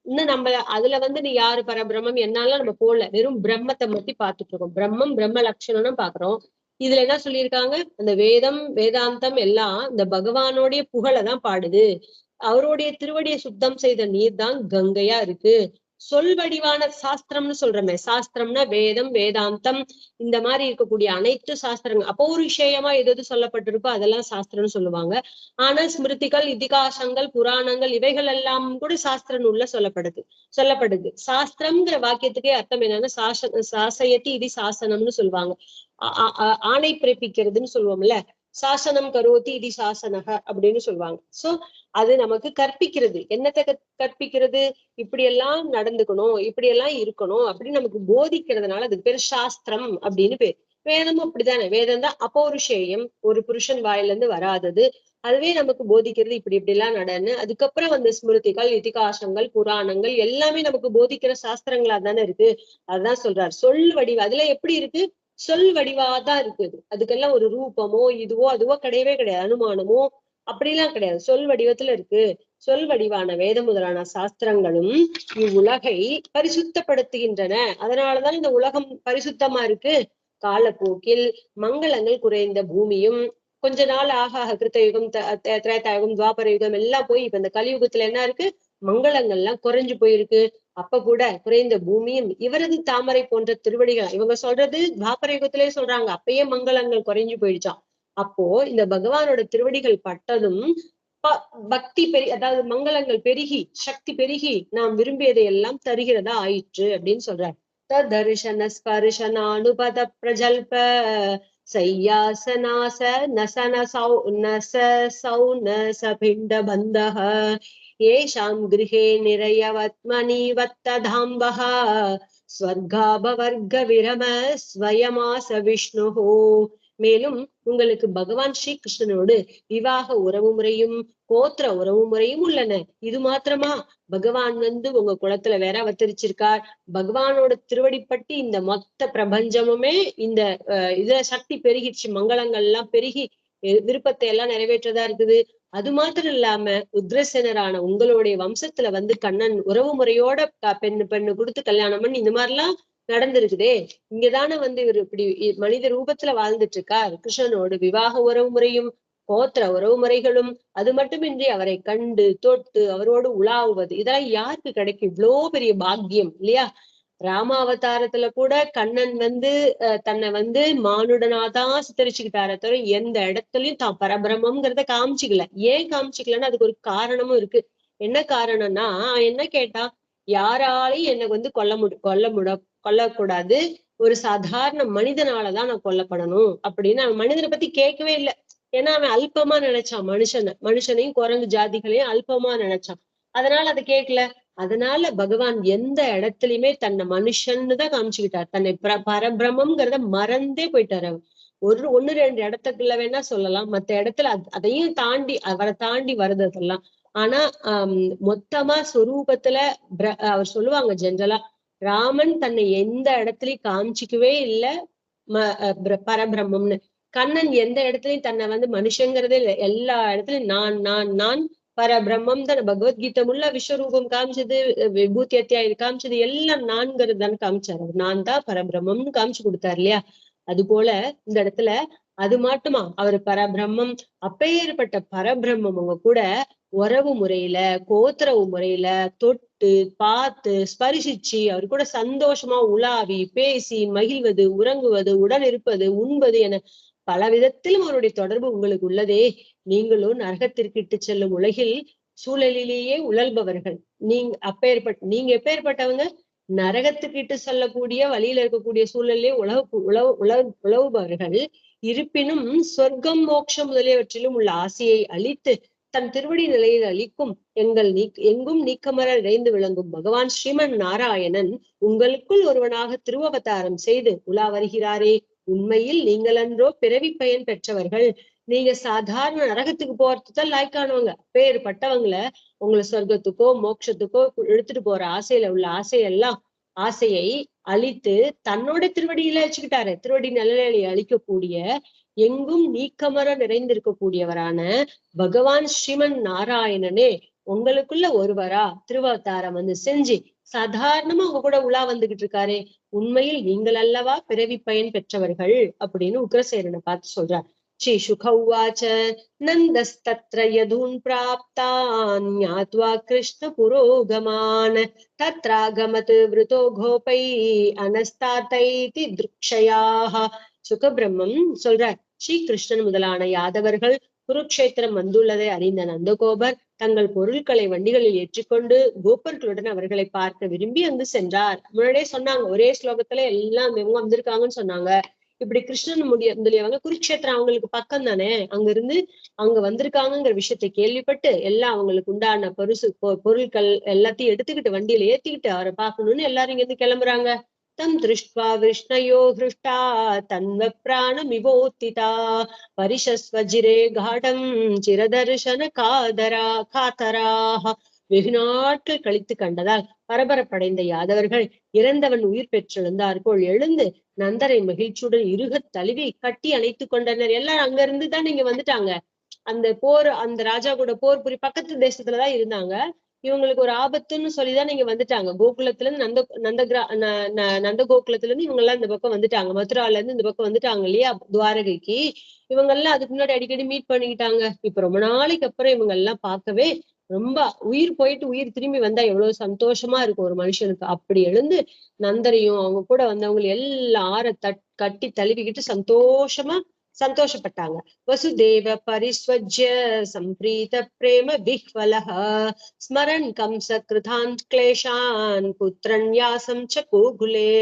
இன்னும் நம்ம அதுல வந்து நீ யாரு பரபிரம்மம் என்னாலும் நம்ம போடல, வெறும் பிரம்மத்தை பத்தி பார்த்துட்டு இருக்கோம். பிரம்மம் பிரம்ம லட்சணம்னு பாக்குறோம். இதுல என்ன சொல்லியிருக்காங்க? அந்த வேதம் வேதாந்தம் எல்லாம் இந்த பகவானோடைய புகழைதான் பாடுது. அவருடைய திருவடியை சுத்தம் செய்த நீர் தான் கங்கையா இருக்கு. சொல் வடிவான சாஸ்திரம்னு சொல்றமே, சாஸ்திரம்னா வேதம் வேதாந்தம் இந்த மாதிரி இருக்கக்கூடிய அனைத்து சாஸ்திரங்கள் அப்பௌருஷேயமா எது சொல்லப்பட்டிருக்கோ அதெல்லாம் சாஸ்திரம்னு சொல்லுவாங்க. ஆனா ஸ்மிருதிகள், இதிகாசங்கள், புராணங்கள் இவைகள் எல்லாம் கூட சாஸ்திர நூல்ல சொல்லப்படுது. சாஸ்திரம்ங்கிற வாக்கியத்துக்கே அர்த்தம் என்னன்னா சாசயத்தி இது சாசனம்னு சொல்லுவாங்க. ஆணை பிறப்பிக்கிறதுன்னு சொல்லுவோம்ல, சாசனம் கரோதி இது சாசனக அப்படின்னு சொல்லுவாங்க. சோ அது நமக்கு கற்பிக்கிறது. என்னத்தை கற்பிக்கிறது? இப்படி எல்லாம் நடந்துக்கணும், இப்படி எல்லாம் இருக்கணும் அப்படின்னு நமக்கு போதிக்கிறதுனால அதுக்கு பேர் சாஸ்திரம் அப்படின்னு பேர். வேதமும் அப்படித்தானே, வேதம் தான் அப்பௌருஷேயம், ஒரு புருஷன் வாயில இருந்து வராதது. அதுவே நமக்கு போதிக்கிறது இப்படி எல்லாம் நடன்னு. அதுக்கப்புறம் வந்து ஸ்மிருதிகள், இதிகாசங்கள், புராணங்கள் எல்லாமே நமக்கு போதிக்கிற சாஸ்திரங்களா தானே இருக்கு. அதுதான் சொல்றார் சொல் வடிவம். அதுல எப்படி இருக்கு? சொல் வடிவாதான் இருக்குது. அதுக்கெல்லாம் ஒரு ரூபமோ இதுவோ அதுவோ கிடையவே கிடையாது. அனுமானமோ அப்படிலாம் கிடையாது. சொல் வடிவத்துல இருக்கு. சொல் வடிவான வேத முதலான சாஸ்திரங்களும் இவ்வுலகை பரிசுத்தப்படுத்துகின்றன. அதனாலதான் இந்த உலகம் பரிசுத்தமா இருக்கு. காலப்போக்கில் மங்களங்கள் குறைந்த பூமியும் கொஞ்ச நாள் ஆக ஆக கிருத்தயுகம், திரேதாயுகம், துவாபர யுகம் எல்லாம் போய் இப்ப இந்த கலியுகத்துல என்ன இருக்கு, மங்களங்கள்லாம் குறைஞ்சு போயிருக்கு. அப்ப கூட குறைந்த பூமியும் இவரது தாமரை போன்ற திருவடிகள், இவங்க சொல்றது துவாபர யுகத்திலே சொல்றாங்க, அப்பயே மங்களங்கள் குறைஞ்சு போயிடுச்சாம். அப்போ இந்த பகவானோட திருவடிகள் பட்டதும் பக்தி அதாவது மங்களங்கள் பெருகி சக்தி பெருகி நாம் விரும்பியதை எல்லாம் தருகிறதா ஆயிற்று அப்படின்னு சொல்றார். தர்ஷன ஸ்பர்ஷனானுபத பிரஜல்ப சையாசனாச நசன சௌ நச சௌ நச பிண்ட பந்தஹ ஏஷாம் கிருஹே நிறையவத்மனிவத்ததாம்பஹ ஸ்வர்காபவர்க விரம ஸ்வயமாச விஷ்ணுஹோ. மேலும் உங்களுக்கு பகவான் ஸ்ரீ கிருஷ்ணனோடு விவாக உறவு முறையும் கோத்திர உறவு முறையும் உள்ளன. இது மாத்திரமா, பகவான் உங்க குலத்துல வேற அவதரிச்சிருக்கார். பகவானோட திருவடிப்பட்டு இந்த மொத்த பிரபஞ்சமுமே இந்த இதுல சக்தி பெருகிடுச்சு, மங்களங்கள் எல்லாம் பெருகி விருப்பத்தை எல்லாம் நிறைவேற்றதா இருக்குது. அது மாத்திரம் இல்லாம உத்ரசேனரான உங்களுடைய வம்சத்துல கண்ணன் உறவு முறையோட பெண்ணு கொடுத்து கல்யாணம் பண்ணி இந்த மாதிரி எல்லாம் நடந்திருக்குதே. இங்கதானே இவர் இப்படி மனித ரூபத்துல வாழ்ந்துட்டு இருக்கார். கிருஷ்ணனோடு விவாக உறவு முறையும் கோத்திர உறவு முறைகளும், அது மட்டுமின்றி அவரை கண்டு தொட்டு அவரோடு உலாவுவது, இதெல்லாம் யாருக்கு கிடைக்கும்? இவ்வளோ பெரிய பாக்கியம் இல்லையா? ராமாவதாரத்துல கூட கண்ணன் தன்னை மானுடனாதான் சித்தரிச்சுக்கிட்டார தவிர எந்த இடத்துலயும் தான் பரபிரமம்ங்கிறத காமிச்சிக்கல. ஏன் காமிச்சிக்கலன்னா அதுக்கு ஒரு காரணமும் இருக்கு. என்ன காரணம்னா, என்ன கேட்டா, யாராலையும் என்னை கொல்லக்கூடாது, ஒரு சாதாரண மனிதனாலதான் நான் கொல்லப்படணும் அப்படின்னு அவன் மனிதனை பத்தி கேட்கவே இல்லை. ஏன்னா அவன் அல்பமா நினைச்சான், மனுஷனையும் குரங்கு ஜாதிகளையும் அல்பமா நினைச்சான். அதனால அதை கேட்கல. அதனால பகவான் எந்த இடத்துலயுமே தன்னை மனுஷன்னு தான் காமிச்சுக்கிட்டார். தன்னை பரபிரமம்ங்கிறத மறந்தே போயிட்டாரு. ஒண்ணு ரெண்டு இடத்துக்குள்ள வேணா சொல்லலாம், மத்த இடத்துல அதையும் தாண்டி அவரை தாண்டி வருது அதெல்லாம். ஆனா மொத்தமா சொரூபத்துல அவர் சொல்லுவாங்க ஜென்ரலா, ராமன் தன்னை எந்த இடத்துலயும் காமிச்சிக்கவே இல்லை பரபிரம்மம்னு. கண்ணன் எந்த இடத்துலயும் தன்னை மனுஷங்கிறதே இல்லை. எல்லா இடத்துலயும் நான் பரபிரம்மம் தான். பகவத்கீதை முள்ள விஸ்வரூபம் காமிச்சது, விபூதி அத்தியாயம் காமிச்சது, எல்லாம் நான்கிறது தானே காமிச்சாரு. நான் தான் பரபிரம்மம்னு காமிச்சு கொடுத்தாரு இல்லையா? அது போல இந்த இடத்துல அது மாட்டுமா அவர் பரபிரம்மம். அப்பேற்பட்ட பரபிரம்மம் அவங்க கூட உறவு முறையில கோத்திரவு முறையில தொட்டு பார்த்து ஸ்பரிசிச்சு அவர் கூட சந்தோஷமா உலாவி பேசி மகிழ்வது, உறங்குவது, உடன் இருப்பது, உண்பது என பல விதத்திலும் அவருடைய தொடர்பு உங்களுக்கு உள்ளதே. நீங்களும் நரகத்திற்கு இட்டு செல்லும் உலகில் சூழலிலேயே உழல்பவர்கள். நீங்க எப்பேற்பட்டவங்க? நரகத்துக்கு இட்டு செல்லக்கூடிய வழியில இருக்கக்கூடிய சூழலே உழவுபவர்கள். இருப்பினும் சொர்க்கம் மோட்சம் முதலியவற்றிலும் உள்ள ஆசையை அழித்து தன் திருவடி நிலையில் அளிக்கும் எங்கும் நீக்கமர நிறைந்து விளங்கும் பகவான் ஸ்ரீமன் நாராயணன் உங்களுக்குள் ஒருவனாக திருவவதாரம் செய்து உலா வருகிறாரே. உண்மையில் நீங்களன்றோ பிறவி பயன் பெற்றவர்கள். நீங்க சாதாரண நரகத்துக்கு போறதுதான் லாய்க்கானவங்க. பேர்பட்டவங்களை உங்களை சொர்க்கத்துக்கோ மோட்சத்துக்கோ எடுத்துட்டு போற ஆசையில உள்ள ஆசையை அழித்து தன்னோட திருவடியில வச்சுக்கிட்டாரு. திருவடி நிலையை அழிக்கக்கூடிய எங்கும் நீக்கமர நிறைந்திருக்கக்கூடியவரான பகவான் ஸ்ரீமன் நாராயணனே உங்களுக்குள்ள ஒருவரா திருவதாரம் செஞ்சு சாதாரணமா உங்க கூட உலா வந்துகிட்டு இருக்காரே. உண்மையில் நீங்கள் அல்லவா பிறவி பயன் பெற்றவர்கள் அப்படின்னு உக்ரசேனனை பார்த்து சொல்றார். ஸ்ரீ சுகௌவாச்ச நந்தஸ்தத்ர யதூன் பிராப்தான் ஞாத்வா கிருஷ்ண புரோகமான் தத்ராகமத் விருதோ கோபை அனஸ்தார்த்தைதி திருக்ஷயாஹ. சுகபிரம்மம் சொல்றார், ஸ்ரீ கிருஷ்ணன் முதலான யாதவர்கள் குருக்ஷேத்திரம் வந்துள்ளதை அறிந்த நந்தகோபர் தங்கள் பொருட்களை வண்டிகளில் ஏற்றிக்கொண்டு கோபர்களுடன் அவர்களை பார்க்க விரும்பி சென்றார். முன்னாடியே சொன்னாங்க, ஒரே ஸ்லோகத்துல எல்லாம் இவங்க வந்திருக்காங்கன்னு சொன்னாங்க. இப்படி கிருஷ்ணன் முதலியவங்க குருக்ஷேத்திரம் அவங்களுக்கு பக்கம் தானே, அங்க இருந்து அங்க வந்திருக்காங்கிற விஷயத்தை கேள்விப்பட்டு எல்லாம் அவங்களுக்கு உண்டான பொருட்கள் எல்லாத்தையும் எடுத்துக்கிட்டு வண்டியில ஏத்திக்கிட்டு அவரை பார்க்கணும்னு எல்லாரும் இங்க இருந்து கிளம்புறாங்க. தம் திருஷ்ட்வா விஷ்ணயோ ஹிருஷ்டா தன்வ பிராணமிவோத்திதா பரிஷஸ்வஜிரே காடம் சிரதர்ஷன காதராக. வெகு நாட்கள் கழித்து கண்டதால் பரபரப்படைந்த யாதவர்கள் இறந்தவன் உயிர் பெற்றெழுந்தாற்போல் எழுந்து நந்தரை மகிழ்ச்சியுடன் இருக தழுவி கட்டி அணைத்துக் கொண்டனர். எல்லாரும் அங்க இருந்து தான் நீங்க வந்துட்டாங்க. அந்த ராஜா கூட போர் புரி பக்கத்து தேசத்துலதான் இருந்தாங்க. இவங்களுக்கு ஒரு ஆபத்துன்னு சொல்லிதான் நீங்க வந்துட்டாங்க. கோகுலத்துல இருந்து நந்த கோகுலத்துல இருந்து இவங்க எல்லாம் இந்த பக்கம் வந்துட்டாங்க. மதுரால இருந்து இந்த பக்கம் வந்துட்டாங்க இல்லையா துவாரகைக்கு. இவங்க எல்லாம் அதுக்கு முன்னாடி அடிக்கடி மீட் பண்ணிக்கிட்டாங்க. இப்ப ரொம்ப நாளைக்கு அப்புறம் இவங்க எல்லாம் பார்க்கவே ரொம்ப உயிர் போயிட்டு உயிர் திரும்பி வந்தா எவ்வளவு சந்தோஷமா இருக்கும் ஒரு மனுஷனுக்கு. அப்படி எழுந்து நந்தரையும் அவங்க கூட வந்தவங்க எல்லாம் கட்டி தழுவிக்கிட்டு சந்தோஷப்பட்டாங்க. வசுதேவ பரிஸ்வஜ்ய சம்பிரீத பிரேம விஹ்வலஹ ஸ்மரன் கம்ச கிருதான் கிளேஷான் புத்திரன் யாசம் ச கோகுலே.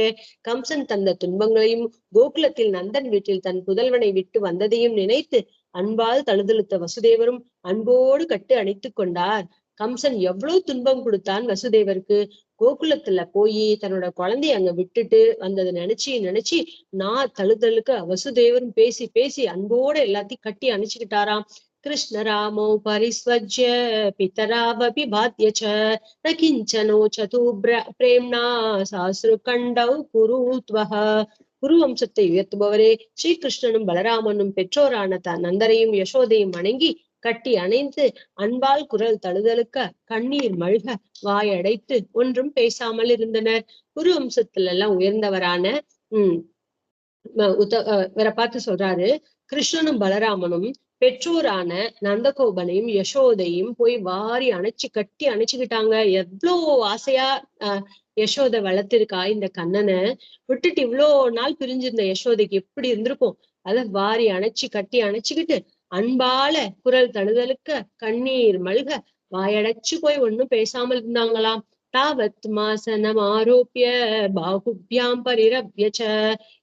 கம்சன் தந்த துன்பங்களையும் கோகுலத்தில் நந்தன் வீட்டில் தன் புதல்வனை விட்டு வந்ததையும் நினைத்து அன்பால் தழுதழுத்த வசுதேவரும் அன்போடு கட்டு அணைத்துக் கொண்டார். கம்சன் எவ்வளவு துன்பம் கொடுத்தான் வசுதேவருக்கு. கோகுலத்துல போய் தன்னோட குழந்தைய அங்க விட்டுட்டு வந்ததை நினைச்சு நான் தழுதழுக்க வசுதேவரும் பேசி பேசி அன்போட எல்லாத்தையும் கட்டி அணைச்சுக்கிட்டாராம். கிருஷ்ணராமோ பரிஸ்வஜ்ய பிதராவபி பாத்யச்ச ந கிஞ்சனோ சது பிரேம்னா சாஸ்ரு கண்டவ் குருத்வஹ. குரு வம்சத்தை உயர்த்துபவரே, ஸ்ரீகிருஷ்ணனும் பலராமனும் பெற்றோரான நந்தரையும் யசோதையும் வணங்கி கட்டி அணைந்து அன்பால் குரல் தழுதழுக்க கண்ணீர் மழ்க வாயடைத்து ஒன்றும் பேசாமல் இருந்தனர். குரு வம்சத்துல எல்லாம் உயர்ந்தவரான இவரை பார்த்து சொல்றாரு, கிருஷ்ணனும் பலராமனும் பெற்றோரான நந்தகோபனையும் யசோதையும் போய் வாரி கட்டி அணைச்சுக்கிட்டாங்க. எவ்வளோ ஆசையா யசோதை வளர்த்திருக்கா இந்த கண்ணனை. விட்டுட்டு இவ்வளோ நாள் பிரிஞ்சிருந்த யசோதைக்கு எப்படி இருந்திருக்கும். அத வாரி கட்டி அணைச்சுக்கிட்டு அன்பால குரல் தழுதலுக்க கண்ணீர் மல்க வாயடைச்சு போய் ஒண்ணும் பேசாமல் இருந்தாங்களாம். தாவத் மாசனம் ஆரோப்பிய பாகுபியாம் பரிரவ்ய ச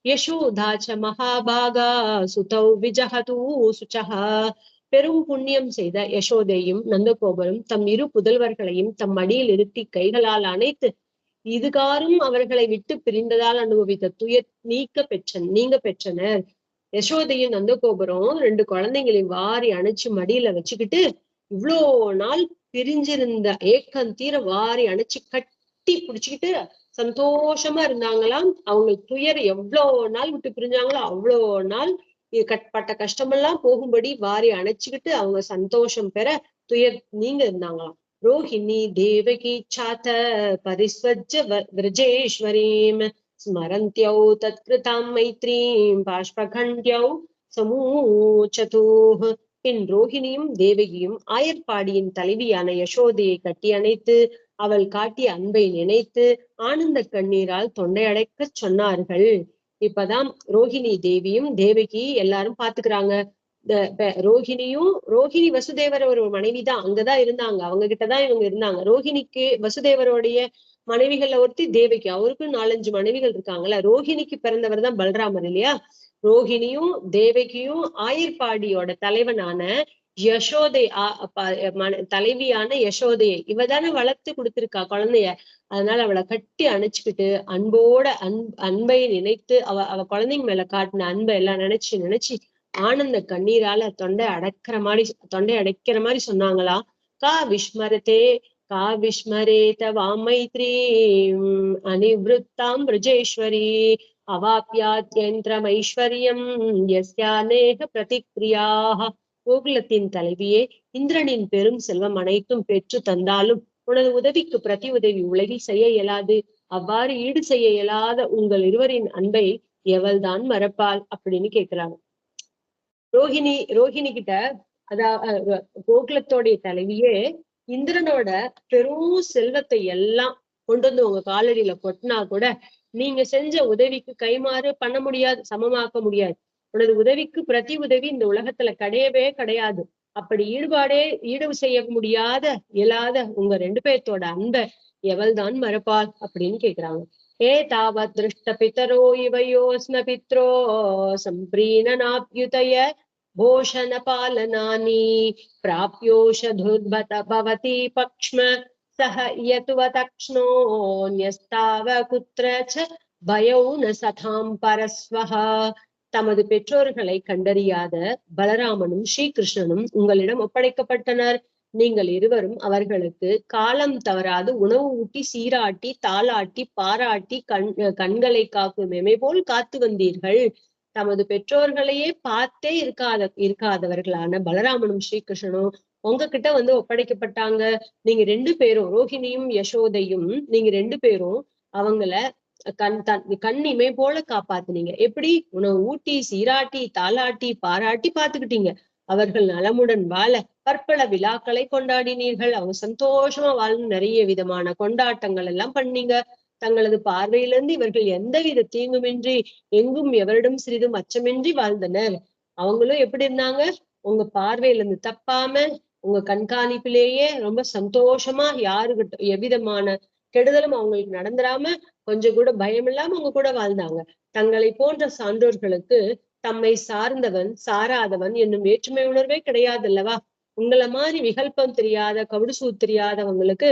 யசோதா ச மகாபாகா சுதௌ விஜஹது சுச்சஹா. பெரும் புண்ணியம் செய்த யசோதையும் நந்தகோபரும் தம் இரு புதல்வர்களையும் தம் மடியில் இருத்தி கைகளால் அணைத்து இதுகாரும் அவர்களை விட்டு பிரிந்ததால் அனுபவித்த துயர் நீங்க பெற்றனர். யசோதையும் நந்தகோபுரம் 2 குழந்தைங்களையும் வாரி அணைச்சு மடியில வச்சுக்கிட்டு இவ்வளோ நாள் பிரிஞ்சிருந்த ஏக்கம் தீர வாரி அணைச்சு கட்டி பிடிச்சுக்கிட்டு சந்தோஷமா இருந்தாங்களாம். அவங்க துயர் எவ்வளவு நாள் விட்டு பிரிஞ்சாங்களோ அவ்வளோ நாள் பட்ட கஷ்டமெல்லாம் போகும்படி வாரி அணைச்சுக்கிட்டு அவங்க சந்தோஷம் பெற துயர் நீங்க இருந்தாங்களாம். ரோஹிணி தேவகி சாத்த பரிஸ்வஜ்ஜ விரஜேஸ்வரீம் ஸ்மரந்தியௌ தத்கிருதாம் மைத்ரீம் பாஷ்பகண்ட்யௌ சமூச்சதூஹ். பின் ரோஹிணியும் தேவகியும் ஆயர்பாடியின் தலைவியான யசோதையை கட்டி அணைத்து அவள் காட்டிய அன்பை நினைத்து ஆனந்த கண்ணீரால் தொண்டை அடைக்க சொன்னார்கள். இப்பதான் ரோஹிணி தேவியும் தேவகி எல்லாரும் பாத்துக்கிறாங்க. ரோஹிணி வசுதேவர் ஒரு மனைவிதான், அங்கதான் இருந்தாங்க, அவங்க கிட்டதான் இவங்க இருந்தாங்க. ரோஹிணிக்கு வசுதேவருடைய மனைவிகள்ல ஒருத்தி தேவகி, அவருக்கும் 4-5 மனைவிகள் இருக்காங்கல்ல. ரோஹிணிக்கு பிறந்தவர் தான் பல்ராமர் இல்லையா. ரோஹிணியும் தேவகியும் ஆயர்பாடியோட தலைவனான யசோதை தலைவியான யசோதையை இவதானே வளர்த்து கொடுத்திருக்கா குழந்தைய. அதனால அவளை கட்டி அணைச்சுக்கிட்டு அன்போட அன்பை நினைத்து அவ குழந்தைங்க மேல காட்டின அன்பை எல்லாம் நினைச்சு ஆனந்த கண்ணீரால தொண்டை அடைக்கிற மாதிரி சொன்னாங்களா. கா விஸ்மரேத வாமைத்ரீ அனிவிருத்தாம் பிரஜேஸ்வரி அவாப்யாத்யந்திரம் ஐஸ்வர்யம் யஸ்யாநேக பிரதிக்ரியாக. கோகுலத்தின் தலைவியே, இந்திரனின் பெரும் செல்வம் அனைத்தும் பெற்று தந்தாலும் உனது உதவிக்கு பிரதி உதவி உலகில் செய்ய இயலாது. அவ்வாறு ஈடு செய்ய இயலாத உங்கள் இருவரின் அன்பை எவள்தான் மறப்பாள் அப்படின்னு கேட்கிறாங்க. ரோஹிணி கிட்ட அதாவது கோகுலத்தோடைய தலைவியே, இந்திரனோட பெரும் செல்வத்தை எல்லாம் கொண்டு வந்து உங்க காலடியில கொட்டினா கூட நீங்க செஞ்ச உதவிக்கு கைமாறு பண்ண முடியாது, சமமாக்க முடியாது. உனது உதவிக்கு பிரதி உதவி இந்த உலகத்துல கிடையவே கிடையாது. அப்படி ஈடு செய்ய முடியாத இயலாத உங்க 2 பேர்த்தோட அன்பை எவள்தான் மறப்பாள் அப்படின்னு கேக்குறாங்க. தாவத் திருஷ்ட பிதரோ இவையோஸ்ம பித்ரோ சம்பிரீணனாப்யுதய போஷண பாலனானி பிராப்யோஷதுர்பத பவதி பக்ஷ்ம சஹ யதுவதக்ஷ்ணோ ன்யஸ்தாவ குத்ரச்ச பயௌ ந சதாம் பரஸ்வஹ. தமது பெற்றோர்களை கண்டறியாத பலராமனும் ஸ்ரீகிருஷ்ணனும் உங்களிடம் ஒப்படைக்கப்பட்டனர். நீங்கள் இருவரும் அவர்களுக்கு காலம் தவறாது உணவு ஊட்டி சீராட்டி தாளாட்டி பாராட்டி கண்களை காக்கும் எமை போல் காத்து வந்தீர்கள். தமது பெற்றோர்களையே பார்த்தே இருக்காதவர்களான பலராமனும் ஸ்ரீகிருஷ்ணனும் உங்ககிட்ட வந்து ஒப்படைக்கப்பட்டாங்க. நீங்க 2 பேரும், ரோஹிணியும் யசோதையும், நீங்க 2 பேரும் அவங்கள கண் இமை போல காப்பாத்துனீங்க. எப்படி? உணவு ஊட்டி, சீராட்டி, தாலாட்டி, பாராட்டி பாத்துக்கிட்டீங்க. அவர்கள் நலமுடன் வாழ பற்பல விழாக்களை கொண்டாடினீர்கள். அவங்க சந்தோஷமா வாழ்ந்து நிறைய விதமான கொண்டாட்டங்கள் எல்லாம் பண்ணீங்க. தங்களது பார்வையிலிருந்து இவர்கள் எந்தவித தீங்குமின்றி எங்கும் எவரிடம் சிறிதும் அச்சமின்றி வாழ்ந்தனர். அவங்களும் எப்படி இருந்தாங்க? உங்க பார்வையில இருந்து தப்பாம, உங்க கண்காணிப்பிலேயே ரொம்ப சந்தோஷமா, யாருகிட்ட எவ்விதமான கெடுதலும் அவங்களுக்கு நடந்துராம, கொஞ்சம் கூட பயம் இல்லாம அவங்க கூட வாழ்ந்தாங்க. தங்களை போன்ற சான்றோர்களுக்கு தம்மை சார்ந்தவன் சாராதவன் என்னும் வேற்றுமை உணர்வே கிடையாது அல்லவா? உங்களை மாதிரி விகல்பம் தெரியாத, கவிடுசூ தெரியாதவங்களுக்கு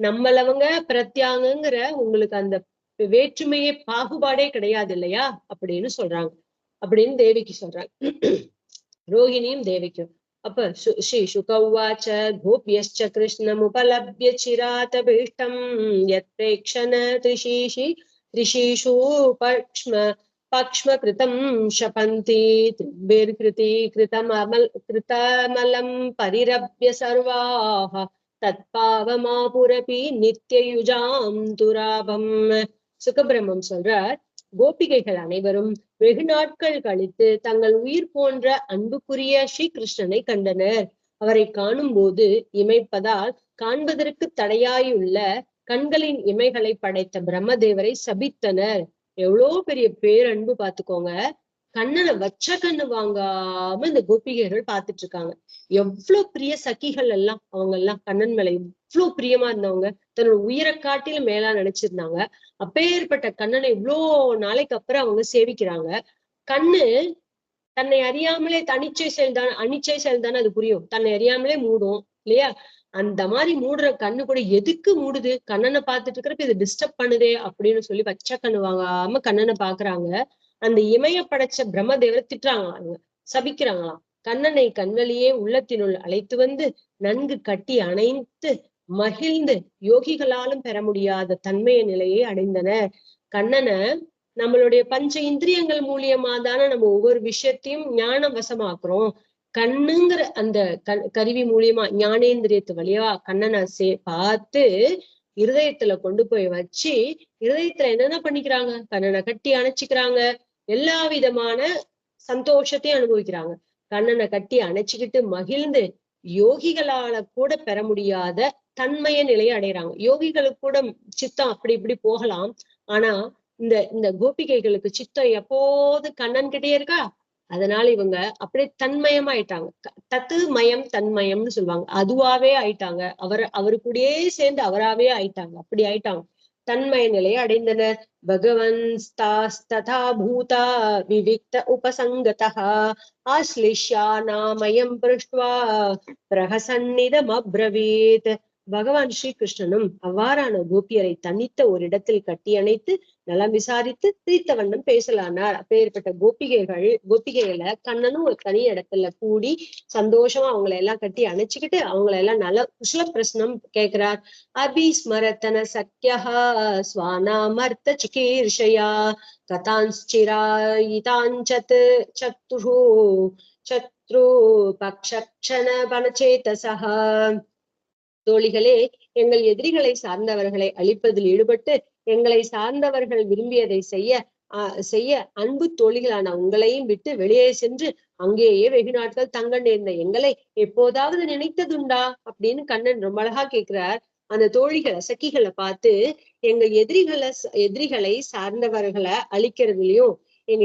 நம்மளவங்க பிரத்யாங்கங்கிற உங்களுக்கு அந்த வேற்றுமையே பாகுபாடே கிடையாது இல்லையா அப்படின்னு சொல்றாங்க. அப்படின்னு தேவிக்கு சொல்றாங்க. ரோஹிணியும் தேவிக்கும். அப்ப ஸ்ரீ சுக உவாச்ச கோபியश्च கிருஷ்ணமுபலப்ய சிராதபீஷ்டம் யத் பிரேக்ஷண த்ரிஷீஷு பக்ஷ்ம கிருதம் ஷபந்தி திரிபிர்கிருதி கிருதமலம் பரிரப்ய சர்வாஹ தத்பாவமாபுரபி நித்யயுஜாம் துராபம். சுகபிரம்மம் சொல்றார், கோபிகைகள் அனைவரும் வெகு நாட்கள் கழித்து தங்கள் உயிர் போன்ற அன்புக்குரிய ஸ்ரீகிருஷ்ணனை கண்டனர். அவரை காணும் போது இமைப்பதால் காண்பதற்கு தடையாயுள்ள கண்களின் இமைகளை படைத்த பிரம்மதேவரை சபித்தனர். எவ்வளவு பெரிய பேரன்பு பாத்துக்கோங்க. கண்ணனை வச்ச கண்ணு வாங்காம இந்த கோபிகைகள் பாத்துட்டு இருக்காங்க. எவ்வளவு பிரிய சகிகள் எல்லாம், அவங்க எல்லாம் கண்ணன் மேல இவ்வளவு பிரியமா இருந்தவங்க, தன்னோட உயிரை காட்டிலும் மேலா நினைச்சிருந்தாங்க. அப்பேற்பட்ட கண்ணனை இவ்வளோ நாளைக்கு அப்புறம் அவங்க சேவிக்கிறாங்க. கண்ணு தன்னை அறியாமலே அனிச்சை செயல் தானே அது புரியும். தன்னை அறியாமலே மூடும் இல்லையா? அந்த மாதிரி மூடுற கண்ணு கூட எதுக்கு மூடுது? கண்ணனை பார்த்துட்டு இருக்கிறப்ப இது டிஸ்டர்ப் பண்ணுதே அப்படின்னு சொல்லி வச்ச கண்ணு வாங்காம கண்ணனை பாக்குறாங்க. அந்த இமய படைச்ச பிரம்மதேவரை திட்டுறாங்களாம், சபிக்கிறாங்களாம். கண்ணனை கண்வழியே உள்ளத்தினுள் அழைத்து வந்து நன்கு கட்டி அணைத்து மகிழ்ந்து யோகிகளாலும் பெற முடியாத தன்மைய நிலையை அடைந்தனர். கண்ணனை நம்மளுடைய பஞ்ச இந்திரியங்கள் மூலியமா தானே நம்ம ஒவ்வொரு விஷயத்தையும் ஞான வசமாக்குறோம். கண்ணுங்கிற அந்த கருவி மூலியமா ஞானேந்திரியத்து வழியா கண்ணனை பார்த்து இருதயத்துல கொண்டு போய் வச்சு, இருதயத்துல என்னென்ன பண்ணிக்கிறாங்க? கண்ணனை கட்டி அணைச்சிக்கிறாங்க. எல்லா விதமான சந்தோஷத்தையும் அனுபவிக்கிறாங்க. கண்ணனை கட்டி அணைச்சுக்கிட்டு மகிழ்ந்து யோகிகளால கூட பெற முடியாத தன்மைய நிலையை அடைகிறாங்க. யோகிகளுக்கு கூட சித்தம் அப்படி இப்படி போகலாம். ஆனா இந்த கோபிகைகளுக்கு சித்தம் எப்போது கண்ணன் கிட்டே இருக்கா. அதனால இவங்க அப்படியே தன்மயமாயிட்டாங்க. தத்து மயம் தன்மயம்னு சொல்லுவாங்க. அதுவாவே ஆயிட்டாங்க. அவரு கூடயே சேர்ந்து அவராவே ஆயிட்டாங்க. அப்படி ஆயிட்டாங்க. தன்மய நிலையை அடைந்தனர். பகவன் ததா பூதா விவிக்த உபசங்கதா ஆஸ்லிஷ்யா நாமயம் பிருஷ்ட்வா பிரஹசன்னிதம் அப்ரவீத். பகவான் ஸ்ரீகிருஷ்ணனும் அவ்வாறான கோபியரை தனித்த ஒரு இடத்தில் கட்டி அணைத்து நலம் விசாரித்து பிரித்த வண்ணம் பேசலானார். அப்பேற்பட்ட கோபிகைகளை கண்ணனும் ஒரு தனி இடத்துல கூடி சந்தோஷமா அவங்களை எல்லாம் கட்டி அணைச்சுக்கிட்டு அவங்களை எல்லாம் நல்ல குஷல பிரசனம் கேட்கிறார். அபிஸ்மரத்தன சக்கியா ஸ்வானாமர்த்த சிகீர்ஷயா கதாஞ்சிராயிதாஞ்சத் சத்ரு பக்ஷண பனச்சேதசஹ. தோழிகளே, எங்கள் எதிரிகளை சார்ந்தவர்களை அழிப்பதில் ஈடுபட்டு எங்களை சார்ந்தவர்கள் விரும்பியதை செய்ய அன்பு தோழிகளான உங்களையும் விட்டு வெளியே சென்று அங்கேயே வெகு நாட்கள் தங்க நேர்ந்த எங்களை எப்போதாவது நினைத்ததுண்டா அப்படின்னு கண்ணன் ரொம்ப அழகா கேட்கிறார். அந்த தோழிகளை சக்கிகளை பார்த்து, எங்க எதிரிகளை சார்ந்தவர்களை அழிக்கிறதுலயும் எங்க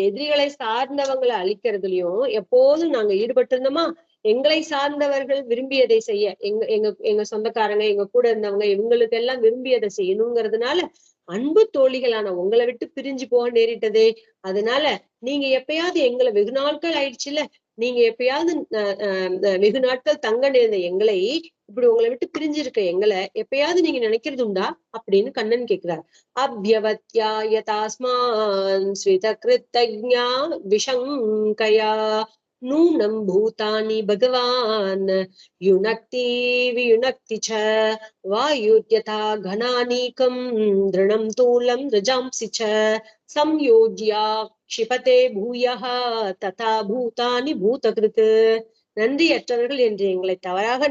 எதிரிகளை சார்ந்தவங்களை அழிக்கிறதுலயும் எப்போதும் நாங்க ஈடுபட்டு இருந்தோமா? எங்களை சார்ந்தவர்கள் விரும்பியதை செய்ய எங்க சொந்தக்காரங்க, எங்க கூட இருந்தவங்க, இவங்களுக்கு எல்லாம் விரும்பியதை செய்யணுங்கிறதுனால அன்பு தோழிகளான உங்களை விட்டு பிரிஞ்சு போக நேரிட்டதே. அதனால நீங்க எப்பயாவது எங்களை வெகு நாட்கள் ஆயிடுச்சுல, நீங்க எப்பயாவது வெகு நாட்கள் தங்க நேர்ந்த எங்களை, இப்படி உங்களை விட்டு பிரிஞ்சிருக்க எங்களை எப்பயாவது நீங்க நினைக்கிறது உண்டா அப்படின்னு கண்ணன் கேட்கிறார். அப்யவத்யா யதாஸ்மான் ஸ்விதக்ருத்தஜ்ஞா விஷங்கயா நூனம் பூதானி பகவான் யுனக்தி வியுனக்தி ச வாயுத்யதா கணானீகம் திருணம் தூலம் ரஜாம்சி ச சம்யோஜ்யா க்ஷிபதே பூயः ததா பூதானி பூதகிருத். நன்றியற்றவர்கள் என்று எங்களை தவறாக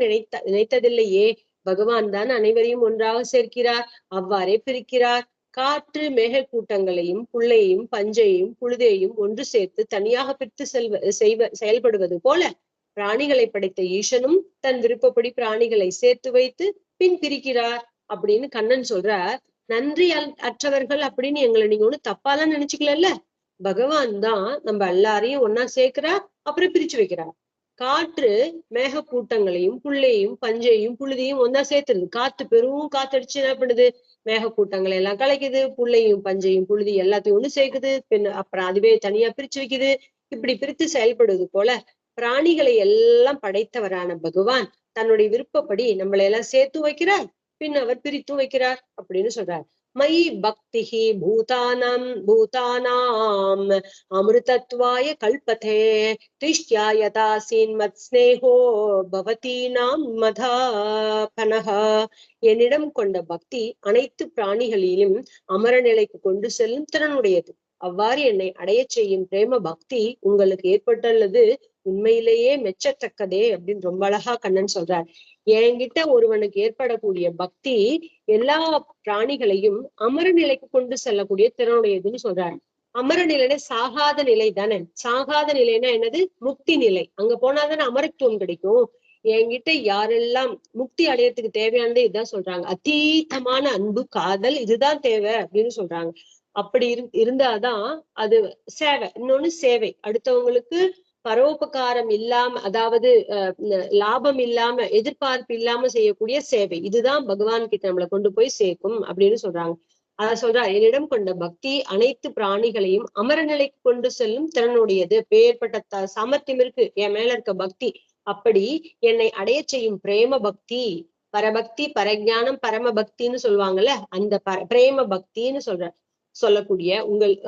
நினைத்ததில்லையே. பகவான் தான் அனைவரையும் ஒன்றாக சேர்க்கிறார், அவ்வாறே பிரிக்கிறார். காற்று மேகக்கூட்டங்களையும் புள்ளையையும் பஞ்சையையும் புழுதையும் ஒன்று சேர்த்து தனியாக பிரித்து செயல்படுவது போல பிராணிகளை படைத்த ஈசனும் தன் விருப்பப்படி பிராணிகளை சேர்த்து வைத்து பின் பிரிக்கிறார் அப்படின்னு கண்ணன் சொல்றார். நன்றி அற்றவர்கள் அப்படின்னு எங்களை நீங்க ஒண்ணு தப்பாலாம் நினைச்சுக்கல. பகவான் தான் நம்ம எல்லாரையும் ஒன்னா சேர்க்கிறார், அப்புறம் பிரிச்சு வைக்கிறார். காற்று மேகக்கூட்டங்களையும் புள்ளையும் பஞ்சையும் புழுதியும் ஒன்னா சேர்த்துருது. காத்து பெரும் காத்தடிச்சு என்ன பண்ணுது, மேகக்கூட்டங்களை எல்லாம் கலைக்குது, புள்ளையும் பஞ்சையும் புழுதி எல்லாத்தையும் ஒண்ணு சேர்க்குது, அப்புறம் அதுவே தனியா பிரிச்சு வைக்குது. இப்படி பிரித்து செயல்படுவது போல பிராணிகளை எல்லாம் படைத்தவரான பகவான் தன்னுடைய விருப்பப்படி நம்மளை எல்லாம் சேர்த்து வைக்கிறார், பின் அவர் பிரித்து வைக்கிறார் அப்படின்னு சொல்றார். மயி பக்திஹி பூதானாம் அமிர்தத்வாய கல்பதே திஷ்யாயதாசீன் மத் ஸ்நேகோ பவதீனாம் மதாபனஹ. என்னிடம் கொண்ட பக்தி அனைத்து பிராணிகளிலும் அமர நிலைக்கு கொண்டு செல்லும் திறனுடையது. அவ்வாறு என்னை அடைய செய்யும் பிரேம பக்தி உங்களுக்கு ஏற்பட்டுள்ளது உண்மையிலேயே மெச்சத்தக்கதே அப்படின்னு ரொம்ப அழகா கண்ணன் சொல்றார். என்கிட்ட ஒருவனுக்கு ஏற்படக்கூடிய பக்தி எல்லா பிராணிகளையும் அமர நிலைக்கு கொண்டு செல்லக்கூடிய திறனுடையதுன்னு சொல்றாரு. அமர நிலைன்னா சாகாத நிலை தானே. சாகாத நிலைன்னா என்னது, முக்தி நிலை. அங்க போனாதானே அமரத்துவம் கிடைக்கும். என்கிட்ட யாரெல்லாம் முக்தி அடையறதுக்கு தேவையானது இதுதான் சொல்றாங்க. அதீதமான அன்பு காதல் இதுதான் தேவை அப்படின்னு சொல்றாங்க. அப்படி இருந்தாதான் அது சேவை. இன்னொன்னு சேவை, அடுத்தவங்களுக்கு பரோபகாரம் இல்லாம, அதாவது லாபம் இல்லாம எதிர்பார்ப்பு இல்லாம செய்யக்கூடிய சேவை, இதுதான் பகவான் கிட்ட நம்மளை கொண்டு போய் சேர்க்கும் அப்படின்னு சொல்றாங்க. அத சொல்றா, என்னிடம் கொண்ட பக்தி அனைத்து பிராணிகளையும் அமரநிலைக்கு கொண்டு செல்லும் திறனுடையது. பேர்பட்ட சாமர்த்தியம் இருக்கு என் மேல இருக்க பக்தி. அப்படி என்னை அடைய செய்யும் பிரேம பக்தி, பரபக்தி பரஜானம் பரம பக்தின்னு சொல்லுவாங்கல்ல, அந்த பிரேம பக்தின்னு சொல்லக்கூடிய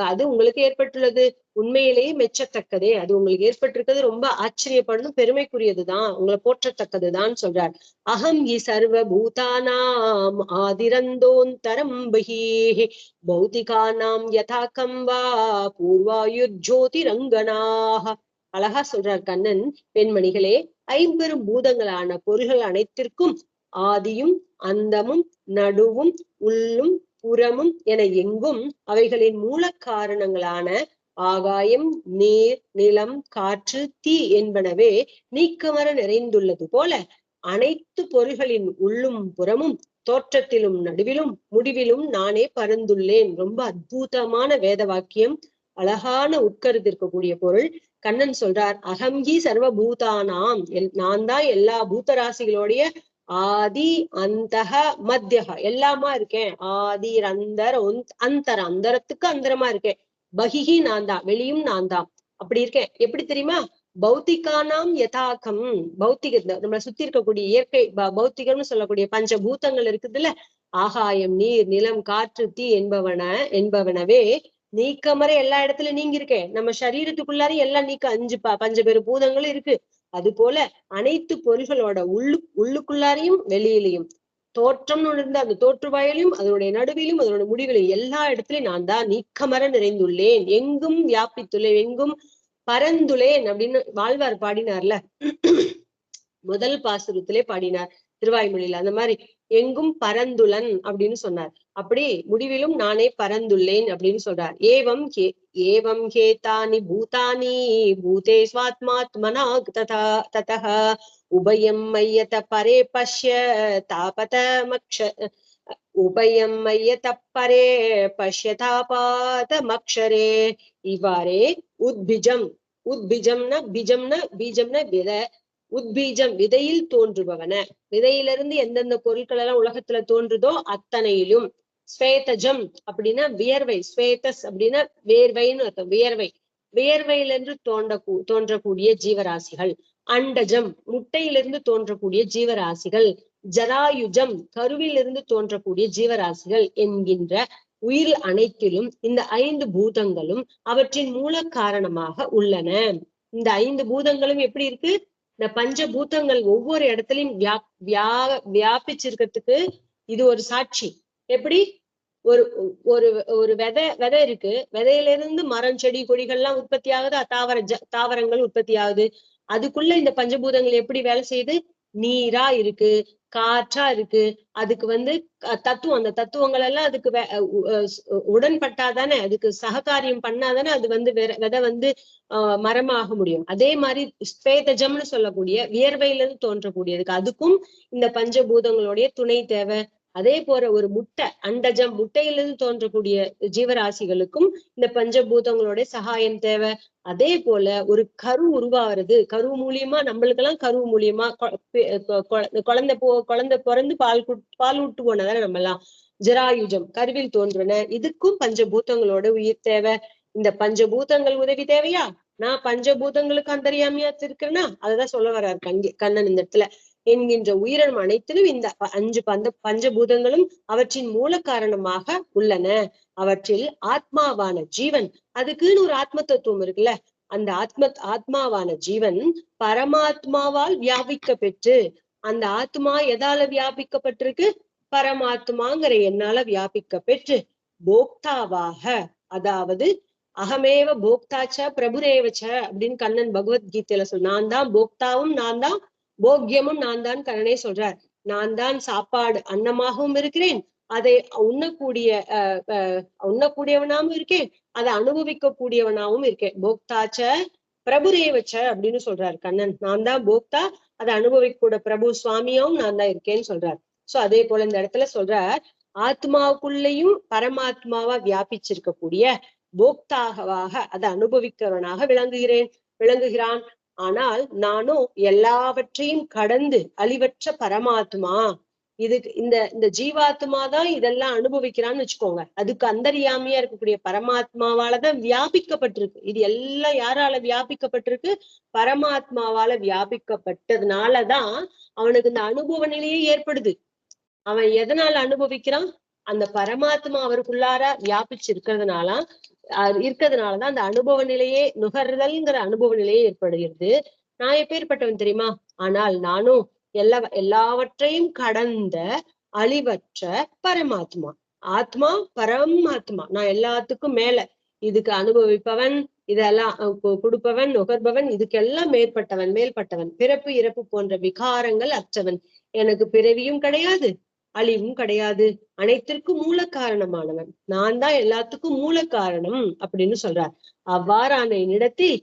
அது உங்களுக்கு ஏற்பட்டுள்ளது உண்மையிலேயே மெச்சத்தக்கதே. அது உங்களுக்கு ஏற்பட்டிருக்கிறது ரொம்ப ஆச்சரியப்படணும், பெருமைக்குரியதுதான், உங்களை போற்றத்தக்கதுதான் சொல்றார். அகம் ஹி சர்வ பூதானாம் ஆதிரந்தோந்தரம் பஹி பௌதிகானாம் யதாகம் வா பூர்வாயுர் ஜோதிரங்கனாக. அழகா சொல்றார் கண்ணன். பெண்மணிகளே, ஐம்பெரும் பூதங்களான பொருள்கள் அனைத்திற்கும் ஆதியும் அந்தமும் நடுவும் உள்ளும் புறமும் என எங்கும் அவைகளின் மூல காரணங்களான ஆகாயம் நீர் நிலம் காற்று தீ என்பனவே நீக்கமர நிறைந்துள்ளது போல அனைத்து பொருள்களின் உள்ளும் புறமும் தோற்றத்திலும் நடுவிலும் முடிவிலும் நானே பரந்துள்ளேன். ரொம்ப அற்புதமான வேத வாக்கியம், அழகான உட்கருத்து இருக்கக்கூடிய பொருள். கண்ணன் சொல்றார், அகம்ஹி சர்வபூதானாம், நான் தான் எல்லா பூதராசிகளுடைய ஆதி அந்தக மத்தியக எல்லாமா இருக்கேன். ஆதி அந்தர அந்தரத்துக்கு அந்தரமா இருக்கேன். பகிஹி நான் தான், வெளியும் நான் தான். அப்படி இருக்கேன். எப்படி தெரியுமா, பௌத்திகானாம் யதாகம், பௌத்திக நம்மளை சுத்தி இருக்கக்கூடிய இயற்கை பௌத்திகம்னு சொல்லக்கூடிய பஞ்சபூதங்கள் இருக்குதுல்ல, ஆகாயம் நீர் நிலம் காற்று தீ என்பவனவே நீக்கமர எல்லா இடத்துலயும் நீங்க இருக்கேன். நம்ம சரீரத்துக்குள்ளாரையும் எல்லாம் நீக்க பஞ்சபெரு பூதங்களும் இருக்கு. அது போல அனைத்து பொருள்களோட உள்ளுக்குள்ளாரையும் வெளியிலையும் தோற்றம்னு இருந்த அந்த தோற்றுவாயிலையும் அதனுடைய நடுவிலும் அதனுடைய முடிவிலும் எல்லா இடத்துலயும் நான் தான் நீக்கமர நிறைந்துள்ளேன், எங்கும் வியாபித்துள்ளேன், எங்கும் பரந்துள்ளேன் அப்படின்னு வாழ்வார் பாடினார்ல, முதல் பாசுரத்திலே பாடினார் திருவாய்மொழியில. அந்த மாதிரி எங்கும் பரந்துளன் அப்படின்னு சொன்னார். அப்படி முடிவிலும் நானே பரந்துள்ளேன் அப்படின்னு சொல்றார். ஏவம் ஹேதானி பூதானி பூதே ஸ்வாத்மாத்மனா ததஹ உபயம் மையத பரே பஷ்ய தாபத மக்ஷ உபயம் மையத பரே பஷ்ய தாபாத மக்ஷரே. இவ்வாறே உத்பிஜம்னா பீஜம்னா விதை, உத்பீஜம் விதையில் தோன்றுபவன, விதையிலிருந்து எந்தெந்த பொருட்கள் எல்லாம் உலகத்துல தோன்றுதோ அத்தனையிலும், ஸ்வேதஜம் அப்படின்னா வியர்வை, ஸ்வேதஸ் அப்படின்னா வேர்வைன்னு அர்த்தம், வியர்வையிலிருந்து தோன்றக்கூடிய ஜீவராசிகள், அண்டஜம் முட்டையிலிருந்து தோன்றக்கூடிய ஜீவராசிகள், ஜராயுஜம் கருவிலிருந்து தோன்றக்கூடிய ஜீவராசிகள் என்கின்ற உயிர் அனைத்திலும் இந்த 5 பூதங்களும் அவற்றின் மூல காரணமாக உள்ளன. இந்த 5 பூதங்களும் எப்படி இருக்கு, இந்த பஞ்சபூதங்கள் ஒவ்வொரு இடத்துலயும் வியாபிச்சிருக்கிறதுக்கு இது ஒரு சாட்சி. எப்படி ஒரு ஒரு ஒரு விதை இருக்கு, விதையில இருந்து மரம் செடி கொடிகள்லாம் உற்பத்தி ஆகுது, தாவரங்கள் உற்பத்தி ஆகுது. அதுக்குள்ள இந்த பஞ்சபூதங்கள் எப்படி வேலை செய்யுது? நீரா இருக்கு, காற்றா இருக்கு. அதுக்கு வந்து தத்துவம், அந்த தத்துவங்கள் எல்லாம் அதுக்கு உடன்பட்டாதானே, அதுக்கு சககாரியம் பண்ணாதானே அது வந்து விதை வந்து மரமாக முடியும். அதே மாதிரி ஸ்வேதஜம்னு சொல்லக்கூடிய வியர்வையிலிருந்து தோன்றக்கூடியதுக்கு அதுக்கும் இந்த பஞ்சபூதங்களுடைய துணை தேவை. அதே போல ஒரு முட்டை, அண்டஜம், முட்டையிலிருந்து தோன்றக்கூடிய ஜீவராசிகளுக்கும் இந்த பஞ்சபூதங்களுடைய சகாயம் தேவை. அதே போல ஒரு கரு உருவாகிறது, கரு மூலியமா நம்மளுக்கெல்லாம் கரு மூலியமா குழந்தை பிறந்து பால் ஊட்டு போனதானே நம்ம எல்லாம். ஜராயுஜம், கருவில் தோன்றுன, இதுக்கும் பஞ்சபூதங்களோட உயிர் தேவை. இந்த பஞ்சபூதங்கள் உதவி தேவையா? நான் பஞ்சபூதங்களுக்கு அந்தரியாமையா இருக்கிறேன்னா அததான் சொல்ல வர்றாரு கண்ணன் இந்த இடத்துல. என்கின்ற உயிரினம் அனைத்திலும் இந்த பஞ்சபூதங்களும் அவற்றின் மூல காரணமாக உள்ளன. அவற்றில் ஆத்மாவான ஜீவன், அதுக்குன்னு ஒரு ஆத்ம தத்துவம் இருக்குல்ல, அந்த ஆத்மாவான ஜீவன் பரமாத்மாவால் வியாபிக்க பெற்று, அந்த ஆத்மா எதால வியாபிக்கப்பட்டிருக்கு? பரமாத்மாங்கிற என்னால வியாபிக்க பெற்று போக்தாவாக, அதாவது அகமேவ போக்தாச்ச பிரபுரேவச்ச அப்படின்னு கண்ணன் பகவத்கீதையில சொல். நான் தான் போக்தாவும், நான் தான் போக்கியமும், நான் தான் கண்ணனே சொல்றார். நான் தான் சாப்பாடு அன்னமாகவும் இருக்கிறேன், அதை உண்ணக்கூடியவனாவும் இருக்கேன், அதை அனுபவிக்க கூடியவனாவும் இருக்கேன். போக்தாச்ச பிரபுரேவச்ச அப்படின்னு சொல்றாரு கண்ணன். நான் தான் போக்தா, அதை அனுபவிக்கூட பிரபு சுவாமியாவும் நான் தான் இருக்கேன்னு சொல்றார். சோ அதே போல இந்த இடத்துல சொல்றார், ஆத்மாவுக்குள்ளேயும் பரமாத்மாவா வியாபிச்சிருக்கக்கூடிய போக்தாகவாக அதை அனுபவிக்கிறவனாக விளங்குகிறான். ஆனால் நானும் எல்லாவற்றையும் கடந்து அழிவற்ற பரமாத்மா. இதுக்கு இந்த ஜீவாத்மா தான் இதெல்லாம் அனுபவிக்கிறான்னு வச்சுக்கோங்க. அதுக்கு அந்தரியாமையா இருக்கக்கூடிய பரமாத்மாவாலதான் வியாபிக்கப்பட்டிருக்கு. இது எல்லாம் யாரால வியாபிக்கப்பட்டிருக்கு? பரமாத்மாவால வியாபிக்கப்பட்டதுனாலதான் அவனுக்கு இந்த அனுபவ நிலையே ஏற்படுது. அவன் எதனால அனுபவிக்கிறான்? அந்த பரமாத்மா அவருக்குள்ளார வியாபிச்சு இருக்கிறதுனாலதான் அந்த அனுபவ நிலையே, நுகர்தல்ங்கிற அனுபவ நிலையே ஏற்படுகிறது. நான் எப்பேற்பட்டவன் தெரியுமா? ஆனால் நானும் எல்லாவற்றையும் கடந்த அழிவற்ற பரமாத்மா. ஆத்மா பரமாத்மா, நான் எல்லாத்துக்கும் மேல, இதுக்கு அனுபவிப்பவன், இதெல்லாம் கொடுப்பவன், நுகர்பவன், இதுக்கெல்லாம் மேல்பட்டவன். பிறப்பு இறப்பு போன்ற விகாரங்கள் அற்றவன். எனக்கு பிறவியும் கிடையாது, அழிவும் கிடையாது, அனைத்திற்கும் மூல காரணமானவன். நான் தான் எல்லாத்துக்கும் மூல காரணம் அப்படின்னு சொல்றார். அவ்வாறான என்னிடத்தில்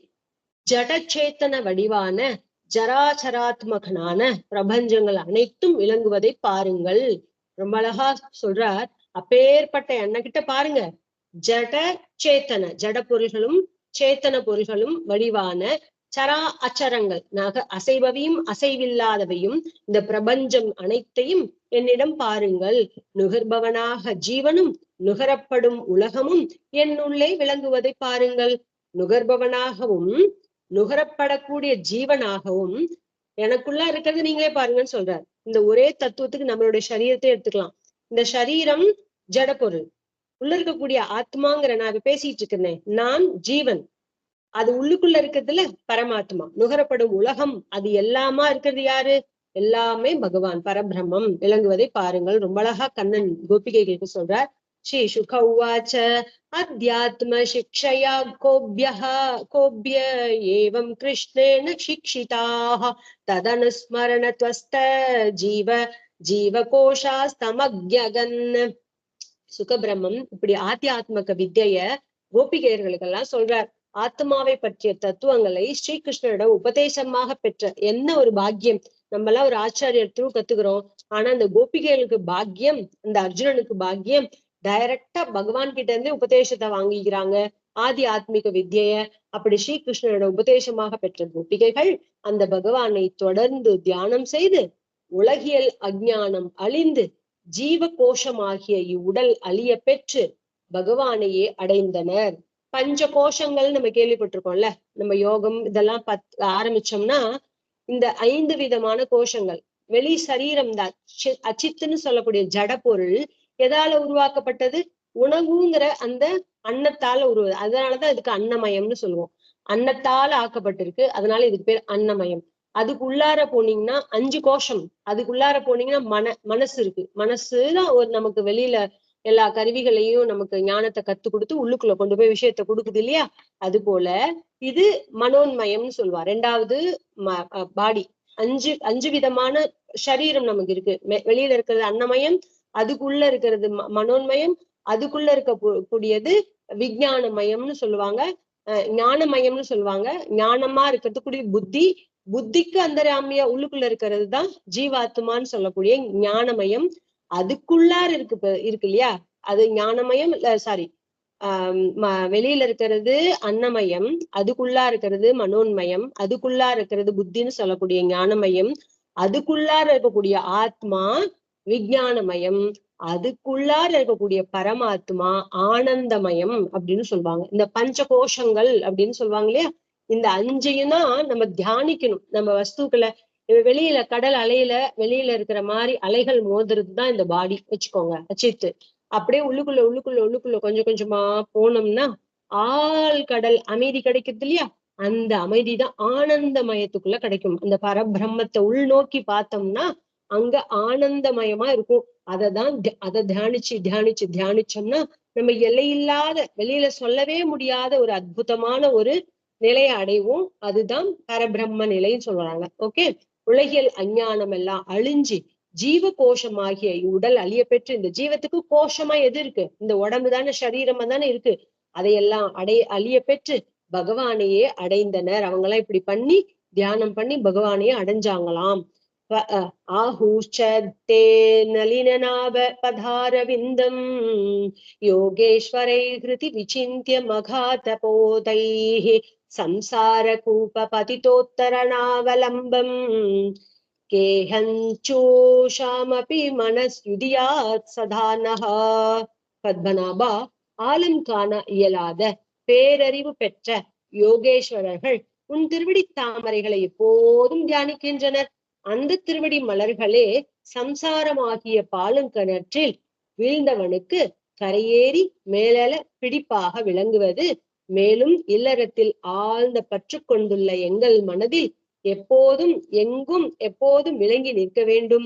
ஜடச்சேத்தன வடிவான ஜராச்சராத்மகனான பிரபஞ்சங்கள் அனைத்தும் விளங்குவதை பாருங்கள். ரொம்ப அழகா சொல்றார். அப்பேற்பட்ட எண்ணகிட்ட பாருங்க, ஜட சேத்தன, ஜட பொருள்களும் சேத்தன பொருள்களும் வடிவான சரா அச்சரங்கள், அசைபவையும் அசைவில்லாதவையும் இந்த பிரபஞ்சம் அனைத்தையும் என்னிடம் பாருங்கள். நுகர்பவனாக ஜீவனும் நுகரப்படும் உலகமும் என்னுள்ளே விளங்குவதை பாருங்கள். நுகர்பவனாகவும் நுகரப்படக்கூடிய ஜீவனாகவும் எனக்குள்ள இருக்கிறது நீங்களே பாருங்கன்னு சொல்றாரு. இந்த ஒரே தத்துவத்துக்கு நம்மளுடைய சரீரத்தை எடுத்துக்கலாம். இந்த சரீரம் ஜட பொருள், உள்ள இருக்கக்கூடிய ஆத்மாங்கிற நான் பேசிட்டு இருக்கிறேன், நான் ஜீவன், அது உள்ளுக்குள்ள இருக்கிறதுல பரமாத்மா. நுகரப்படும் உலகம் அது எல்லாமா இருக்கிறது யாரு? எல்லாமே பகவான் பரபிரம்மம் விளங்குவதை பாருங்கள். ரொம்ப அழகா கண்ணன் கோபிகைகளுக்கு சொல்றார். ஸ்ரீ சுக உவாச்ச அத்தியாத்ம சிக்ஷயா கோபிய ஏவம் கிருஷ்ணேன சிக்ஷிதாः ததனுஸ்மரணத்வஸ்த ஜீவ கோஷாஸ்தமக்ஞகன். சுகபிரம்மம் இப்படி ஆத்தியாத்மக வித்தைய கோபிகையர்களுக்கெல்லாம் சொல்றார். ஆத்மாவை பற்றிய தத்துவங்களை ஸ்ரீகிருஷ்ணரிடம் உபதேசமாக பெற்ற என்ன ஒரு பாக்கியம். நம்ம எல்லாம் ஒரு ஆச்சாரியர் த்ரூ கத்துக்கிறோம். ஆனா அந்த கோபிகைகளுக்கு பாக்கியம், அந்த அர்ஜுனனுக்கு பாக்கியம், டைரக்டா பகவான் கிட்ட இருந்து உபதேசத்தை வாங்கிக்கிறாங்க, ஆதி ஆத்மிக வித்திய. அப்படி ஸ்ரீகிருஷ்ணரோட உபதேசமாக பெற்ற கோபிகைகள் அந்த பகவானை தொடர்ந்து தியானம் செய்து உலகியல் அஞ்ஞானம் அழிந்து ஜீவ கோஷமாகிய இவ்வுடல் அழிய பெற்று பகவானையே அடைந்தனர். பஞ்ச கோஷங்கள் நம்ம கேள்விப்பட்டிருக்கோம்ல, நம்ம யோகம் இதெல்லாம் ஆரம்பிச்சோம்னா இந்த 5 விதமான கோஷங்கள். வெளி சரீரம் தான் அச்சித்துன்னு சொல்லக்கூடிய ஜட பொருள் எதால உருவாக்கப்பட்டது? உணவுங்கிற அந்த அன்னத்தால உருவது. அதனாலதான் இதுக்கு அன்னமயம்னு சொல்லுவோம். அன்னத்தால ஆக்கப்பட்டிருக்கு, அதனால இதுக்கு பேர் அன்னமயம். அதுக்குள்ளார போனீங்கன்னா 5 கோஷம். அதுக்குள்ளார போனீங்கன்னா மனசு இருக்கு. மனசுதான் ஒரு நமக்கு வெளியில எல்லா கருவிகளையும் நமக்கு ஞானத்தை கத்து கொடுத்து உள்ளுக்குள்ள கொண்டு போய் விஷயத்த கொடுக்குது இல்லையா? அது போல இது மனோன்மயம்னு சொல்லுவா. ரெண்டாவது பாடி. அஞ்சு விதமான சரீரம் நமக்கு இருக்கு. வெளியில இருக்கிறது அன்னமயம், அதுக்குள்ள இருக்கிறது மனோன்மயம், அதுக்குள்ள இருக்க கூடியது விஞ்ஞானமயம்னு சொல்லுவாங்க, ஞானமயம்னு சொல்லுவாங்க. ஞானமா இருக்கிறதுக்குரிய புத்தி, புத்திக்கு அந்தராமியா உள்ளுக்குள்ள இருக்கிறது தான் ஜீவாத்மான்னு சொல்லக்கூடிய ஞானமயம். அதுக்குள்ளார இருக்கு இல்லையா, அது ஞானமயம். சாரி, வெளியில இருக்கிறது அன்னமயம், அதுக்குள்ளா இருக்கிறது மனோன்மயம், அதுக்குள்ளா இருக்கிறது புத்தின்னு சொல்லக்கூடிய ஞானமயம், அதுக்குள்ளார இருக்கக்கூடிய ஆத்மா விஞ்ஞானமயம், அதுக்குள்ளார இருக்கக்கூடிய பரமாத்மா ஆனந்தமயம் அப்படின்னு சொல்லுவாங்க. இந்த பஞ்ச கோஷங்கள் அப்படின்னு சொல்லுவாங்க இல்லையா, இந்த அஞ்சையும் தான் நம்ம தியானிக்கணும். நம்ம வஸ்துக்களை வெளியில கடல் அலையில வெளியில இருக்கிற மாதிரி அலைகள் மோதுறது தான் இந்த பாடி வச்சுக்கோங்க, வச்சிட்டு அப்படியே உள்ளுக்குள்ள உள்ளுக்குள்ள உள்ளுக்குள்ள கொஞ்சம் கொஞ்சமா போனோம்னா ஆள் கடல் அமைதி கிடைக்குது இல்லையா, அந்த அமைதி தான் ஆனந்தமயத்துக்குள்ள கிடைக்கும். அந்த பரபிரம்மத்தை உள்நோக்கி பார்த்தோம்னா அங்க ஆனந்தமயமா இருக்கும். அதை தியானிச்சு தியானிச்சு தியானிச்சோம்னா நம்ம எல்லையில்லாத, வெளியில சொல்லவே முடியாத ஒரு அற்புதமான ஒரு நிலையை அடைவோம். அதுதான் பரபிரம்ம நிலைன்னு சொல்றாங்க. ஓகே, உலகியல் அஞ்ஞானம் எல்லாம் அழிஞ்சு ஜீவ கோஷமாகிய உடல் அழிய பெற்று, இந்த ஜீவத்துக்கு கோஷமா எது இருக்கு? இந்த உடம்பு தானே, சரீரமா தானே இருக்கு. அதையெல்லாம் அழிய பெற்று பகவானையே அடைந்தனர். அவங்க எல்லாம் இப்படி பண்ணி தியானம் பண்ணி பகவானையே அடைஞ்சாங்களாம். ஆஹூச்சே நளினநாப பதாரவிந்தம் யோகேஸ்வரை ஹிருதி விசிந்திய மகாதபோதை சம்சார கூப பதிதோத்தரணாவலம்பம் கேஹஞ்சோஷாமபி மனஸ்யுதியாத் சதானஹ. பத்மநாபா, ஆலம் காண இயலாத பேரறிவு பெற்ற யோகேஸ்வரர்கள் உன் திருவடி தாமரைகளை எப்போதும் தியானிக்கின்றனர். அந்த திருவடி மலர்களே சம்சாரமாகிய பாலுங்கிணற்றில் வீழ்ந்தவனுக்கு கரையேறி மேலல பிடிப்பாக விளங்குவது. மேலும் இல்லறத்தில் ஆழ்ந்த பற்று கொண்டுள்ள எங்கள் மனதில் எப்போதும் எங்கும் எப்போதும் விளங்கி நிற்க வேண்டும்.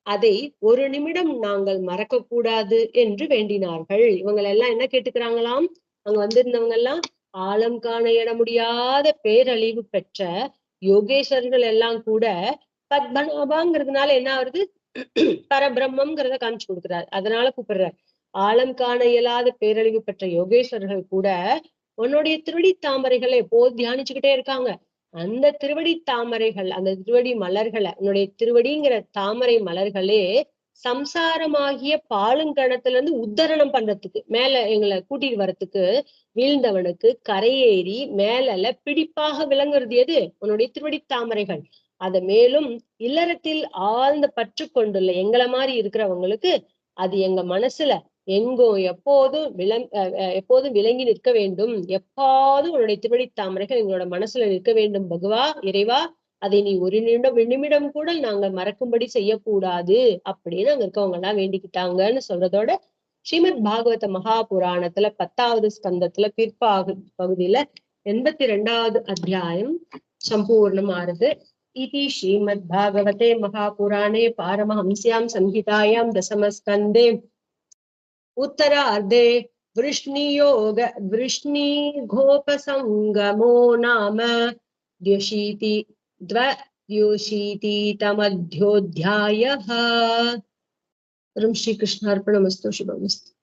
அதை ஒரு நிமிடம் நாங்கள் மறக்க கூடாது என்று வேண்டினார்கள். இவங்களெல்லாம் என்ன கேட்டுக்கிறாங்களாம்? அங்க வந்திருந்தவங்க எல்லாம் ஆழம் காண இட முடியாத பேரழிவு பெற்ற யோகேஸ்வரர்கள் எல்லாம் கூட பத்மநாபாங்கிறதுனால என்ன ஆகுது? பரபிரம்மங்கிறத காமிச்சு கொடுக்குறாரு, அதனால கூப்பிடுறாரு. ஆழம் காண இயலாத பேரழிவு பெற்ற யோகேஸ்வரர்கள் கூட உன்னுடைய திருவடி தாமரைகளை எப்போது தியானிச்சுக்கிட்டே இருக்காங்க. அந்த திருவடி தாமரைகள், அந்த திருவடி மலர்களை, உன்னுடைய திருவடிங்கிற தாமரை மலர்களே சம்சாரமாகிய பாலுங்கணத்துல இருந்து உத்தரணம் பண்றதுக்கு, மேல எங்களை கூட்டிட்டு வர்றதுக்கு வீழ்ந்தவனுக்கு கரையேறி மேல பிடிப்பாக விளங்குறது எது? உன்னுடைய திருவடி தாமரைகள். அத மேலும் இல்லறத்தில் ஆழ்ந்த பற்று கொண்டுள்ள எங்களை மாதிரி இருக்கிறவங்களுக்கு அது எங்க மனசுல எங்கோ எப்போதும் எப்போதும் விளங்கி நிற்க வேண்டும். எப்போதும் உன்னுடைய திருவடி தாமரைகள் எங்களோட மனசுல நிற்க வேண்டும். பகவா, இறைவா, அதை நீ ஒரு நிமிடம் கூட நாங்கள் மறக்கும்படி செய்யக்கூடாது அப்படின்னு அங்க இருக்கவங்க எல்லாம் வேண்டிக்கிட்டாங்கன்னு சொல்றதோட ஸ்ரீமத் பாகவத மகாபுராணத்துல 10வது ஸ்கந்தத்துல பகுதியில 82வது அத்தியாயம் சம்பூர்ணம் ஆறுது. इति श्रीमद्भागवते महापुराणे पारमहंस्यां संहितायां दशमस्कन्धे उत्तरार्धे वृष्णिघोपसंगमो नाम द्व्यशीतितमध्योऽध्यायः. श्रीकृष्णार्पणमस्तु. शुभमस्तु.